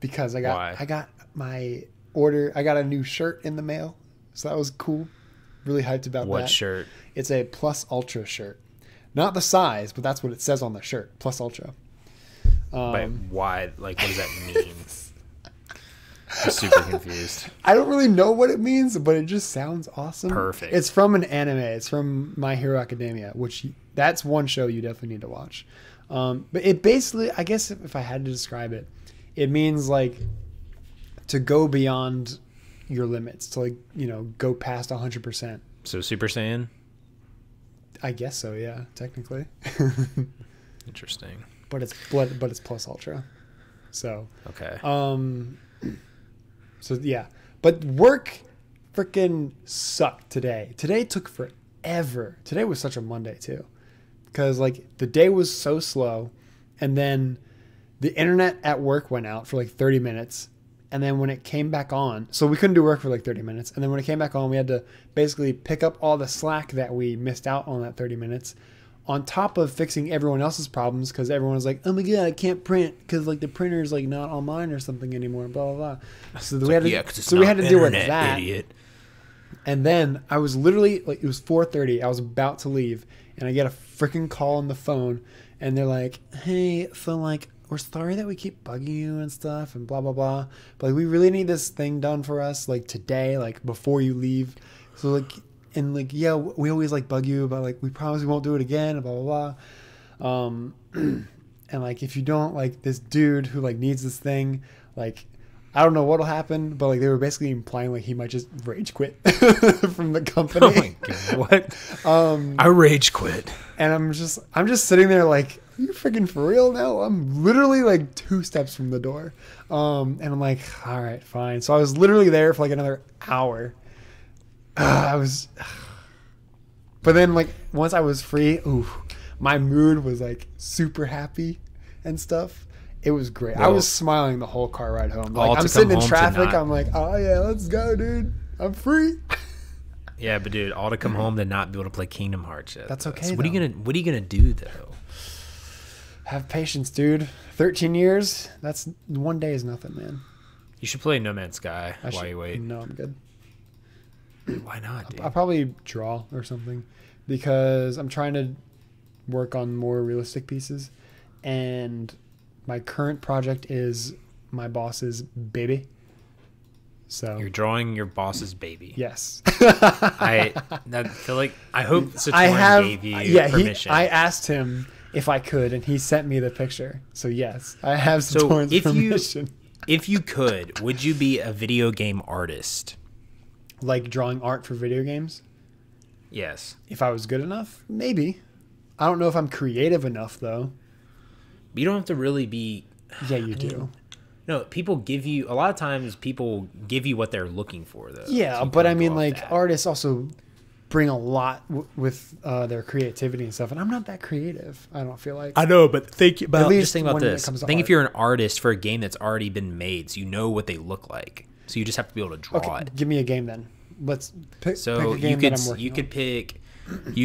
because I Why? got my order. I got a new shirt in the mail, so that was cool. Really hyped about that. What shirt? It's a Plus Ultra shirt. Not the size, but that's what it says on the shirt. Plus Ultra. But why? Like, what does that mean? I'm super confused. I don't really know what it means, but it just sounds awesome. Perfect. It's from an anime. It's from My Hero Academia, which that's one show you definitely need to watch. But it basically, I guess if I had to describe it, it means like to go beyond your limits, to like, go past 100%. So Super Saiyan? I guess so, yeah, technically. Interesting. but it's Plus Ultra. So Okay. So yeah, but work freaking sucked today. Today took forever. Today was such a Monday too, because like the day was so slow, and then the internet at work went out for like 30 minutes, and then when it came back on, so we couldn't do work for like 30 minutes, and then when it came back on, we had to basically pick up all the slack that we missed out on that 30 minutes. On top of fixing everyone else's problems, because everyone was like, "Oh my god, I can't print because like the printer's like not on mine or something anymore." Blah blah blah. So we had to deal with that. Idiot. And then I was literally like, it was 4:30. I was about to leave, and I get a freaking call on the phone, and they're like, "Hey, so like we're sorry that we keep bugging you and stuff, and blah blah blah, but like we really need this thing done for us like today, like before you leave." So like. And like, yeah, we always like bug you about like, we promise we won't do it again, blah, blah, blah. And like, if you don't, like this dude who like needs this thing, like, I don't know what'll happen, but like they were basically implying like he might just rage quit from the company. Oh my god, what? I rage quit. And I'm just sitting there like, are you freaking for real now? I'm literally like 2 steps from the door. And I'm like, all right, fine. So I was literally there for like another hour. But then like once I was free, my mood was like super happy and stuff. It was great. I was smiling the whole car ride home. Like I'm sitting in traffic. I'm like, oh yeah, let's go, dude. I'm free. Yeah, but dude, all to come home to not be able to play Kingdom Hearts yet. That's okay. So what are you gonna do though? Have patience, dude. 13 years. That's one day is nothing, man. You should play No Man's Sky I while should, you wait. No, I'm good. Why not, dude? I'll probably draw or something because I'm trying to work on more realistic pieces, and my current project is my boss's baby. So You're drawing your boss's baby. yes. I feel like I hope Satorn gave you permission. I asked him if I could, and he sent me the picture. So yes, I have So Satorn's if permission. if you could, would you be a video game artist? Like drawing art for video games? Yes. If I was good enough, maybe. I don't know if I'm creative enough though. You don't have to really be. Yeah, you do. No, people give you a lot of times. People give you what they're looking for, though. Yeah, So you but kinda I go mean, off like that. artists also bring a lot with their creativity and stuff, and I'm not that creative. I don't feel like. I know, but think about least just think about when it this. comes to Think art. if you're an artist for a game that's already been made, so you know what they look like. So you just have to be able to draw Okay, it. give me a game then. Let's pick So a game you could that I'm working you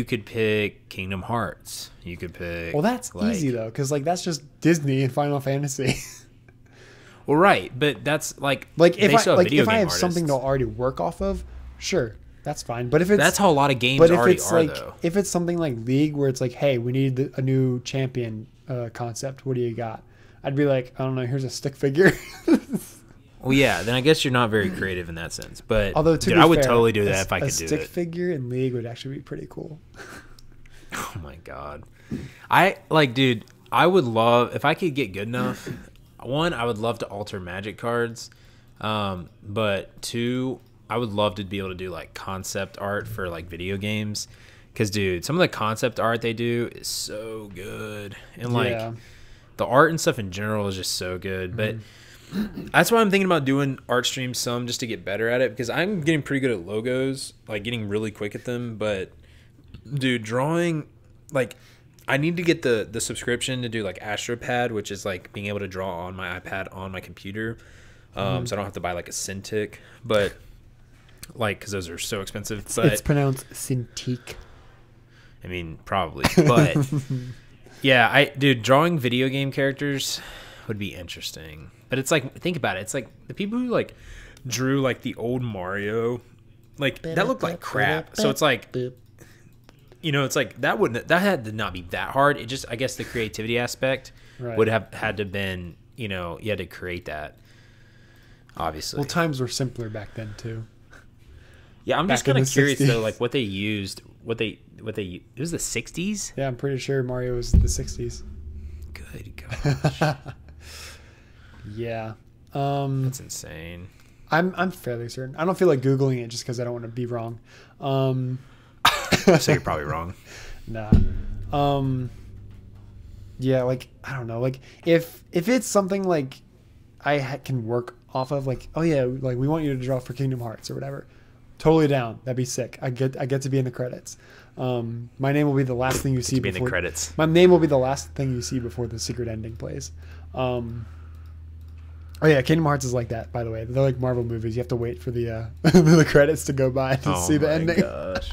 could on. pick Kingdom Hearts. You could pick. Well, that's easy though, because like that's just Disney and Final Fantasy. Well, right, but that's like Like if they I still have like video if I game have something to artists. already work off of, sure, that's fine. But if it's That's how a lot of games but if already it's are, like though. if it's something like League where it's like, hey, we need a new champion concept. What do you got? I'd be like, I don't know. Here's a stick figure. Well, yeah, then I guess you're not very creative in that sense. But Although to dude, be I would fair, totally do that a- if I a could do stick it. figure in League would actually be pretty cool. Oh my god, I like, dude. I would love if I could get good enough. One, I would love to alter Magic cards, but two, I would love to be able to do like concept art for like video games. Because, dude, some of the concept art they do is so good, and like Yeah. the art and stuff in general is just so good. But that's why I'm thinking about doing art streams some just to get better at it, because I'm getting pretty good at logos, like getting really quick at them. But dude, drawing, like I need to get the subscription to do like AstroPad, which is like being able to draw on my iPad on my computer, so I don't have to buy like a Cintiq, but like because those are so expensive. But It's pronounced Cintiq. I mean, probably, but yeah, dude, drawing video game characters would be interesting. But it's like, think about it. It's like the people who like drew like the old Mario, like that looked like crap. So it's like, you know, it's like that had to not be that hard. It just, I guess the creativity aspect Right. would have had to been, you know, you had to create that. Obviously. Well, times were simpler back then too. Yeah, I'm just back in kind of the curious 60s. though, like what they used, it was the 60s? Yeah, I'm pretty sure Mario was the 60s. Good gosh. Yeah. That's insane. I'm fairly certain. I don't feel like Googling it just because I don't want to be wrong. So you're probably wrong. Nah. Yeah, like I don't know. Like if it's something like I can work off of, like, oh yeah, like we want you to draw for Kingdom Hearts or whatever. Totally down. That'd be sick. I get to be in the credits. My name will be the last thing you see Be in before the credits. My name will be the last thing you see before the secret ending plays. Oh yeah, Kingdom Hearts is like that, by the way. They're like Marvel movies. You have to wait for the the credits to go by to see the ending. Gosh.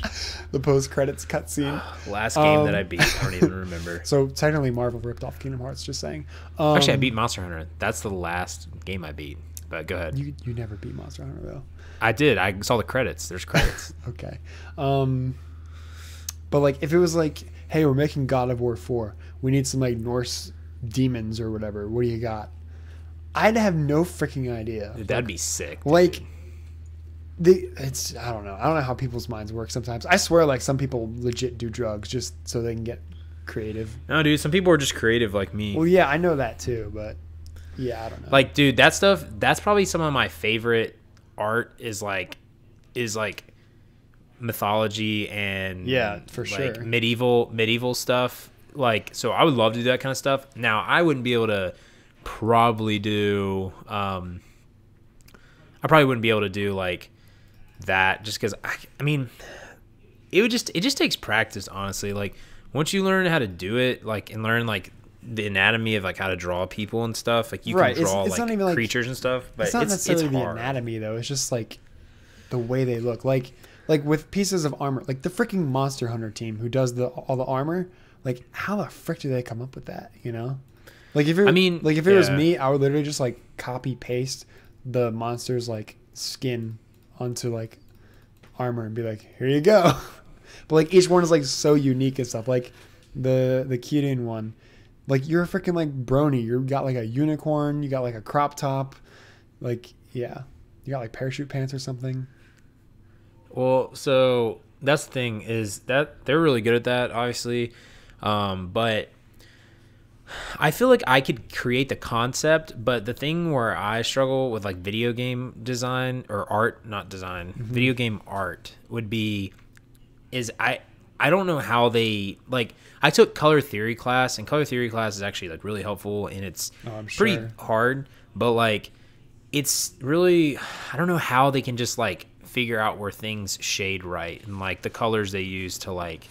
The post credits cutscene. Last game that I beat, I don't even remember. So technically Marvel ripped off Kingdom Hearts, just saying. Actually, I beat Monster Hunter. That's the last game I beat. But go ahead. You never beat Monster Hunter though. I did. I saw the credits. There's credits. Okay. But like if it was like, hey, we're making God of War 4. We need some like Norse demons or whatever. What do you got? I'd have no freaking idea. Dude, that'd be sick. Like I don't know. I don't know how people's minds work sometimes. I swear like some people legit do drugs just so they can get creative. No, dude, some people are just creative like me. Well, yeah, I know that too, but yeah, I don't know. Like, dude, that stuff, that's probably some of my favorite art is like mythology and Yeah, for like sure. medieval stuff. Like, so I would love to do that kind of stuff. Now, I wouldn't be able to probably do I probably wouldn't be able to do like that just because I mean it just takes practice, honestly. Like once you learn how to do it, like, and learn like the anatomy of like how to draw people and stuff, like you Right, can draw it's like not even, like, creatures and stuff, but it's not necessarily the hard. anatomy though. It's just like the way they look. Like with pieces of armor, like the freaking Monster Hunter team who does all the armor. Like how the frick do they come up with that? You know, like if it, I mean, like if it was yeah. me, I would literally just like copy paste the monster's like skin onto like armor and be like, here you go. But like each one is like so unique and stuff. Like the Kyurem one, like you're a freaking like brony. You got like a unicorn. You got like a crop top. Like yeah, you got like parachute pants or something. Well, so that's the thing is that they're really good at that, obviously. But I feel like I could create the concept, but the thing where I struggle with like video game design or art, not design, video game art would be is I don't know how they like I took color theory class, and color theory class is actually like really helpful, and it's pretty hard, but like it's really I don't know how they can just like figure out where things shade right and like the colors they use to like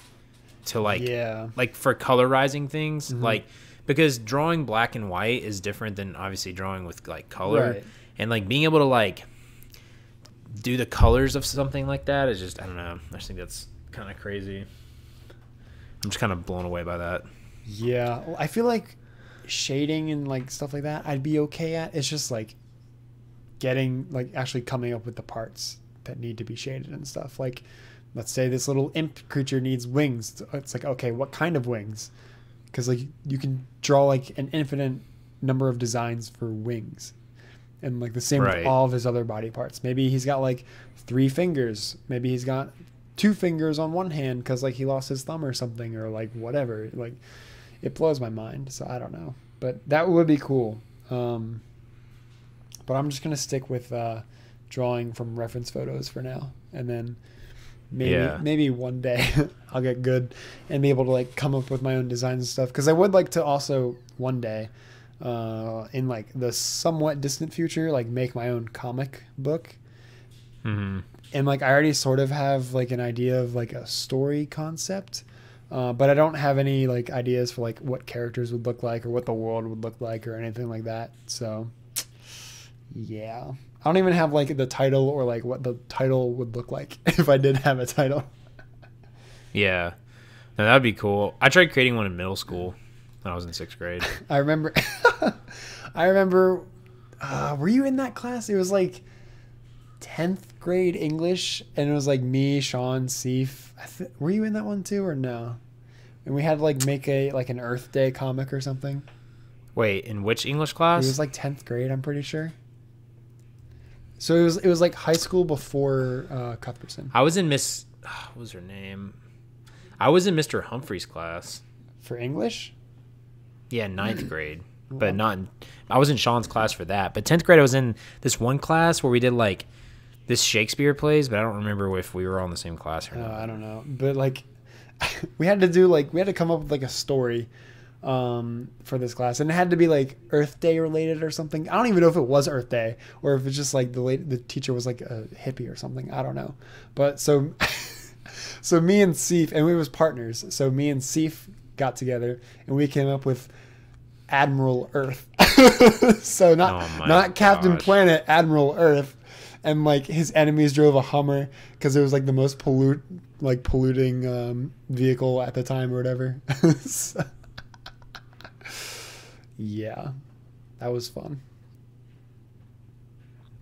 like for colorizing things like because drawing black and white is different than obviously drawing with like color and like being able to like do the colors of something like that is just I don't know, I just think that's kind of crazy. I'm just kind of blown away by that. Yeah, I feel like shading and like stuff like that I'd be okay at. It's just like getting like actually coming up with the parts that need to be shaded and stuff. Like let's say this little imp creature needs wings. It's like, okay, what kind of wings? Because like you can draw like an infinite number of designs for wings, and like the same with all of his other body parts. Maybe he's got like 3 fingers. Maybe he's got 2 fingers on one hand because like he lost his thumb or something, or like whatever. Like it blows my mind. So I don't know, but that would be cool. But I'm just gonna stick with drawing from reference photos for now, and then maybe one day I'll get good and be able to like come up with my own designs and stuff, because I would like to also one day in like the somewhat distant future like make my own comic book. And like I already sort of have like an idea of like a story concept, but I don't have any like ideas for like what characters would look like or what the world would look like or anything like that. So yeah, I don't even have like the title or like what the title would look like if I did have a title. Yeah, no, that'd be cool. I tried creating one in middle school when I was in 6th grade. I remember were you in that class? It was like 10th grade English, and it was like me, Sean, Seif. Were you in that one too or no? And we had to like make a like an Earth Day comic or something. Wait, in which English class? It was like 10th grade, I'm pretty sure. So it was like high school before Cuthbertson. I was in what was her name? I was in Mr. Humphrey's class. For English? Yeah, 9th grade. But I was in Sean's class for that. But 10th grade, I was in this one class where we did like this Shakespeare plays, but I don't remember if we were all in the same class or not. I don't know. But like we had to come up with like a story for this class, and it had to be like Earth Day related or something. I don't even know if it was Earth Day or if it's just like the teacher was like a hippie or something. I don't know. But so me and Seif, and we was partners. So me and Seif got together and we came up with Admiral Earth. So not Captain Planet, Admiral Earth. And like his enemies drove a Hummer because it was like the most polluting vehicle at the time or whatever. So, yeah, that was fun.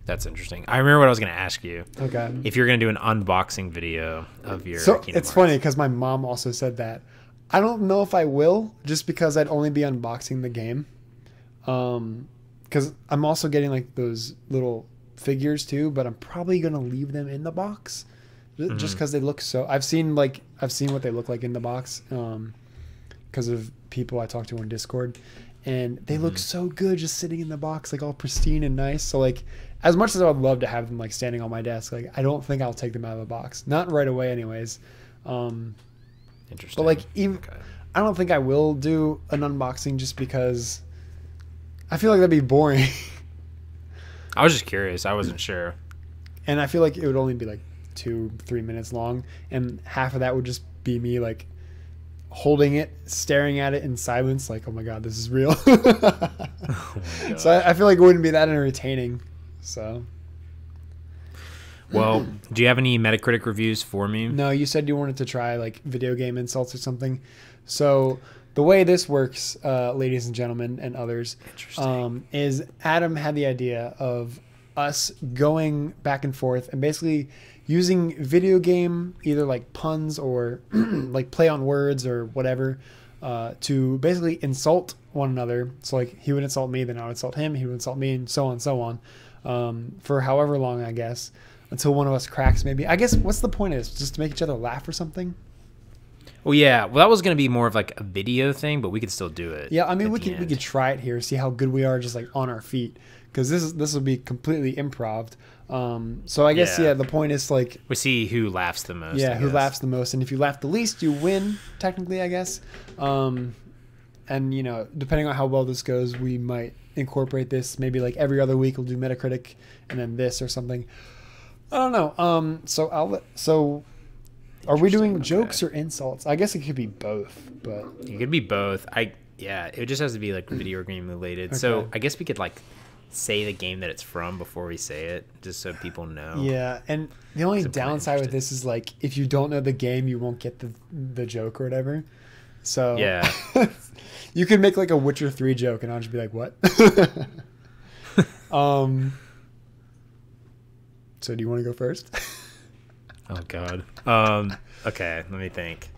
That's interesting. I remember what I was going to ask you. Okay. If you're going to do an unboxing video of your So Kingdom it's Hearts. Funny because my mom also said that. I don't know if I will, just because I'd only be unboxing the game. Because I'm also getting like those little figures too, but I'm probably going to leave them in the box just because they look so... I've seen what they look like in the box because of people I talk to on Discord. And they look so good just sitting in the box, like all pristine and nice. So like, as much as I would love to have them like standing on my desk, like I don't think I'll take them out of the box. Not right away anyways. Interesting. But like I don't think I will do an unboxing just because I feel like that'd be boring. I was just curious. I wasn't sure. And I feel like it would only be like 2-3 minutes long. And half of that would just be me like holding it, staring at it in silence, like, oh my god, this is real. So I feel like it wouldn't be that entertaining. So, well, do you have any Metacritic reviews for me? No, you said you wanted to try like video game insults or something. So the way this works, ladies and gentlemen and others, is Adam had the idea of us going back and forth and basically using video game, either like puns or like play on words or whatever, to basically insult one another. So like he would insult me, then I would insult him, he would insult me, and so on, for however long, I guess, until one of us cracks maybe. I guess what's the point is just to make each other laugh or something? Well, yeah. Well, that was going to be more of like a video thing, but we could still do it. Yeah, I mean, we could try it here, see how good we are just like on our feet, because this will be completely improv. So I guess the point is like we see who laughs the most. Yeah, who laughs the most, and if you laugh the least, you win technically, I guess. And you know, depending on how well this goes, we might incorporate this. Maybe like every other week we'll do Metacritic, and then this or something. I don't know. So are we doing jokes or insults? I guess it could be both, but it could be both. It just has to be like video game related. Okay. So I guess we could like say the game that it's from before we say it, just so people know. Yeah, and the only downside with this is like if you don't know the game, you won't get the joke or whatever. So yeah, you could make like a Witcher 3 joke, and I'll just be like, "What?" So do you want to go first? Oh God. Okay, let me think.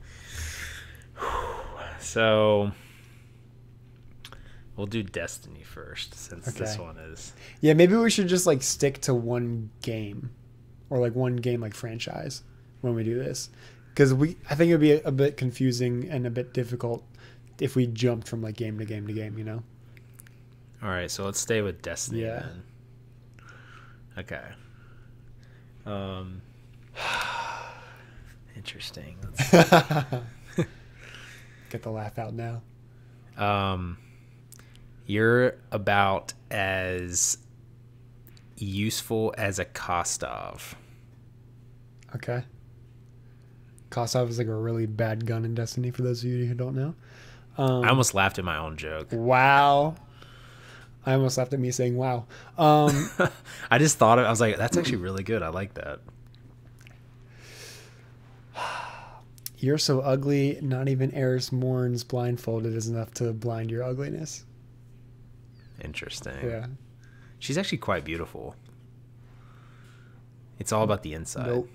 So we'll do Destiny first, since this one is. Yeah, maybe we should just like stick to one game, or like one game like franchise when we do this, because I think it would be a bit confusing and a bit difficult if we jumped from like game to game to game, you know. All right, so let's stay with Destiny then. Okay. Interesting. Get the laugh out now. You're about as useful as a Kostov. Okay. Kostov is like a really bad gun in Destiny, for those of you who don't know. I almost laughed at my own joke. Wow. I almost laughed at me saying wow. I just thought I was like, that's actually really good. I like that. You're so ugly, not even Eris Morn's blindfolded is enough to blind your ugliness. Interesting. Yeah. She's actually quite beautiful. It's all about the inside. Nope.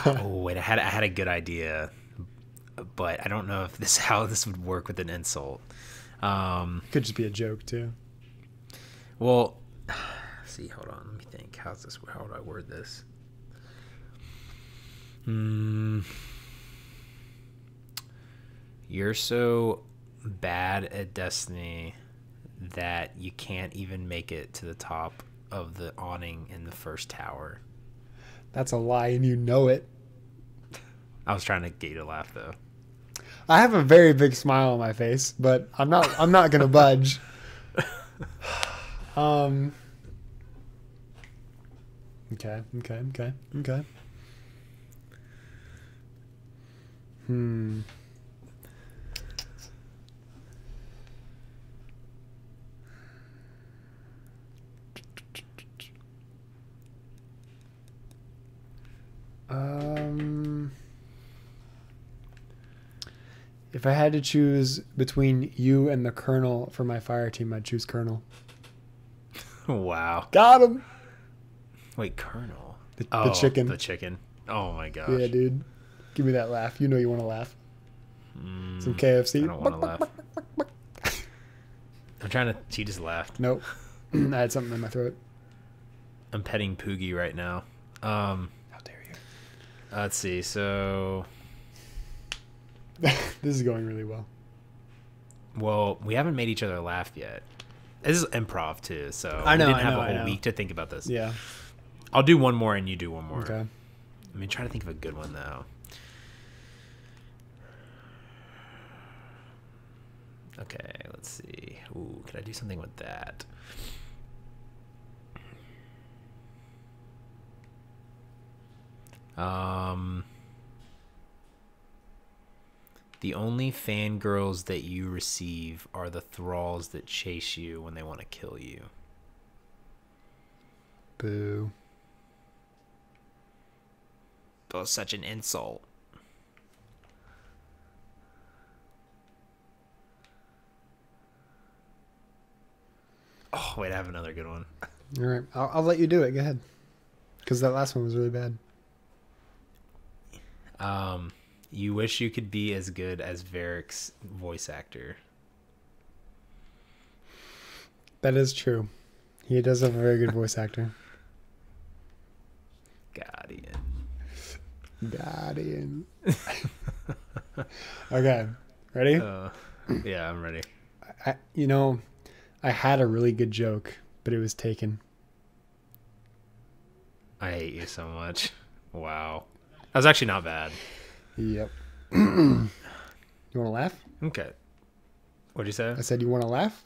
Oh wait, I had a good idea, but I don't know if how this would work with an insult. Could just be a joke too. Well, see, hold on, let me think. How would I word this? You're so bad at Destiny that you can't even make it to the top of the awning in the first tower. That's a lie, and you know it. I was trying to get you to laugh though. I have a very big smile on my face, but I'm not gonna budge. Okay. If I had to choose between you and the Colonel for my fire team, I'd choose Colonel. Wow. Got him. Wait, Colonel? The chicken. The chicken. Oh my gosh. Yeah, dude. Give me that laugh. You know you want to laugh. Some KFC. I don't want to laugh. I'm trying to... She just laughed. Nope. I had something in my throat. I'm petting Poogie right now. How dare you? Let's see. So... This is going really well. Well, we haven't made each other laugh yet. This is improv too, so I know, we didn't have a whole week to think about this. Yeah. I'll do one more and you do one more. Okay. I mean, try to think of a good one though. Okay, let's see. Ooh, could I do something with that? The only fangirls that you receive are the thralls that chase you when they want to kill you. Boo. That was such an insult. Oh wait, I have another good one. All right, I'll let you do it. Go ahead, because that last one was really bad. You wish you could be as good as Varric's voice actor. That is true. He does have a very good voice actor. Guardian. Okay, ready? Yeah, I'm ready. I had a really good joke, but it was taken. I hate you so much. Wow. That was actually not bad. Yep. You want to laugh? Okay. What'd you say? I said you want to laugh?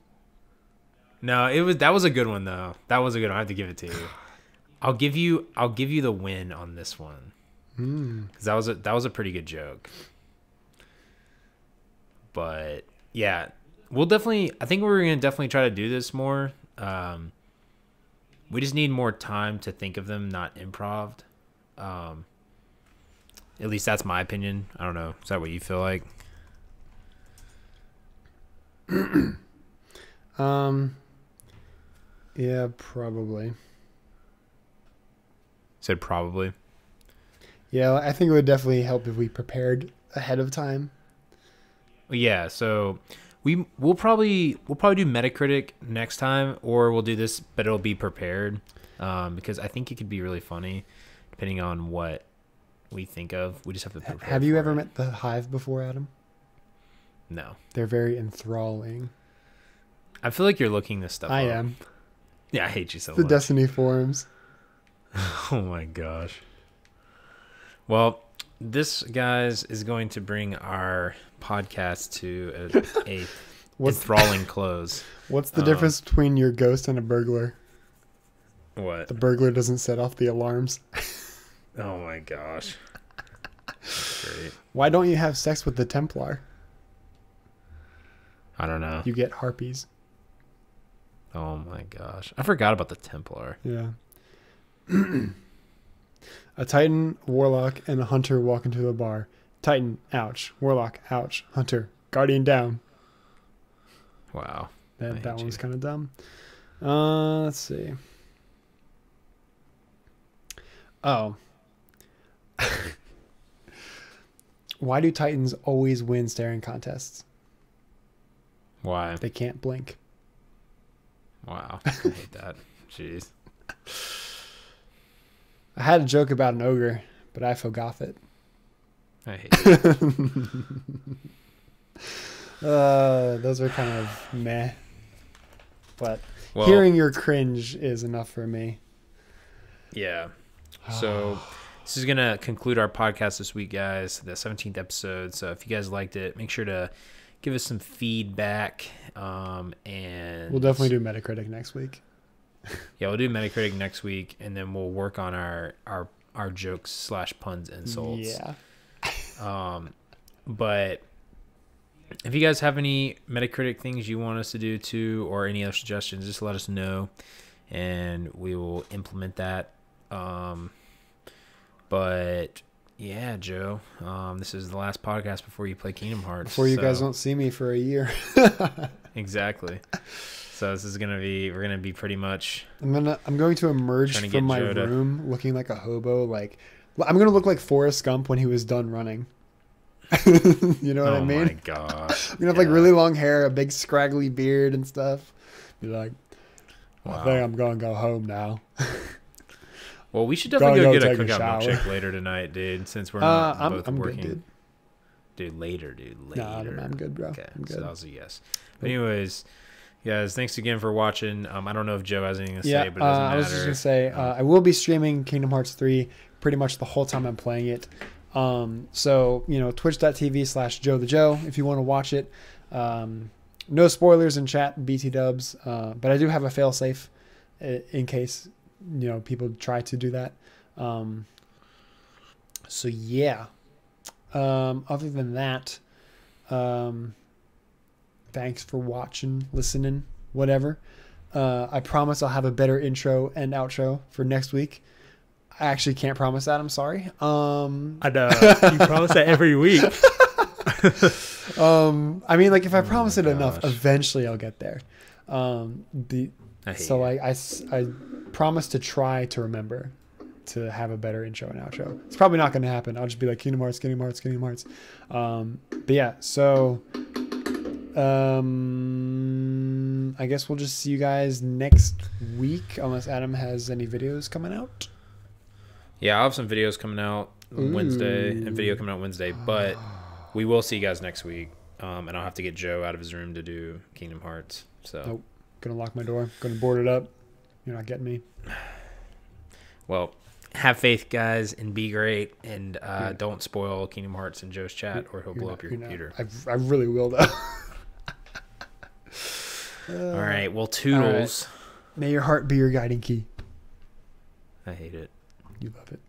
No, that was a good one though. That was a good one. I have to give it to you. I'll give you the win on this one. Because that was a pretty good joke. But yeah, I think we're gonna definitely try to do this more. We just need more time to think of them, not improv. At least that's my opinion. I don't know. Is that what you feel like? Yeah, probably. Said probably. Yeah, I think it would definitely help if we prepared ahead of time. Yeah, so we'll probably do Metacritic next time, or we'll do this, but it'll be prepared, because I think it could be really funny, depending on what we think of. We just have to prepare. Have you ever met the Hive before, Adam? No. They're very enthralling. I feel like you're looking this stuff up. I am. Yeah, I hate you so The much. Destiny forums. Oh my gosh. Well, this, guys, is going to bring our podcast to a enthralling close. What's the difference between your ghost and a burglar? What? The burglar doesn't set off the alarms. Oh my gosh. That's great. Why don't you have sex with the Templar? I don't know. You get harpies. Oh my gosh. I forgot about the Templar. Yeah. A Titan, Warlock, and a Hunter walk into a bar. Titan, ouch. Warlock, ouch. Hunter, Guardian down. Wow. That one's kind of dumb. Let's see. Oh. Why do Titans always win staring contests? Why? They can't blink. Wow. I hate that. Jeez. I had a joke about an ogre, but I forgot it. I hate that. Those are kind of meh. But Well, hearing your cringe is enough for me. Yeah. So this is going to conclude our podcast this week, guys, the 17th episode. So if you guys liked it, make sure to give us some feedback. And We'll definitely do Metacritic next week. Yeah, we'll do Metacritic next week, and then we'll work on our jokes / puns, insults. Yeah. But if you guys have any Metacritic things you want us to do too, or any other suggestions, just let us know, and we will implement that. But yeah, Joe, this is the last podcast before you play Kingdom Hearts. Before you guys don't see me for a year. Exactly. So this is we're gonna be pretty much. I'm going to emerge from my room looking like a hobo. Like I'm gonna look like Forrest Gump when he was done running. You know what I mean? Oh my gosh! I'm gonna have like really long hair, a big scraggly beard and stuff. Be like, wow. I think I'm gonna go home now. Well, we should definitely go get a take a cookout shower. milkshake later tonight, dude. Since we're not both I'm working. good, dude. Later. No, I'm good, bro. Okay, I'm good. so that was a yes. But anyways, guys, thanks again for watching. I don't know if Joe has anything to say, but it doesn't matter. I was just gonna say I will be streaming Kingdom Hearts 3 pretty much the whole time I'm playing it. So twitch.tv/Joe the Joe if you want to watch it. No spoilers in chat, BT dubs. But I do have a failsafe in case people try to do that. So yeah. Other than that, thanks for watching, listening, whatever. I promise I'll have a better intro and outro for next week. I actually can't promise that. I'm sorry. I know. You promise that every week. I mean, like if I promise it enough, eventually I'll get there. I hate So you. I promise to try to remember to have a better intro and outro. It's probably not going to happen. I'll just be like Kingdom Hearts, Kingdom Hearts, Kingdom Hearts. But yeah, so I guess we'll just see you guys next week, unless Adam has any videos coming out. Yeah, I'll have some videos coming out Wednesday and video coming out Wednesday, but we will see you guys next week. And I'll have to get Joe out of his room to do Kingdom Hearts. So Nope. Gonna lock my door. Gonna board it up. You're not getting me. Well, have faith, guys, and be great. And don't spoil Kingdom Hearts in Joe's chat, or he'll blow up your computer. I really will, though. All right. Well, toodles. May your heart be your guiding key. I hate it. You love it.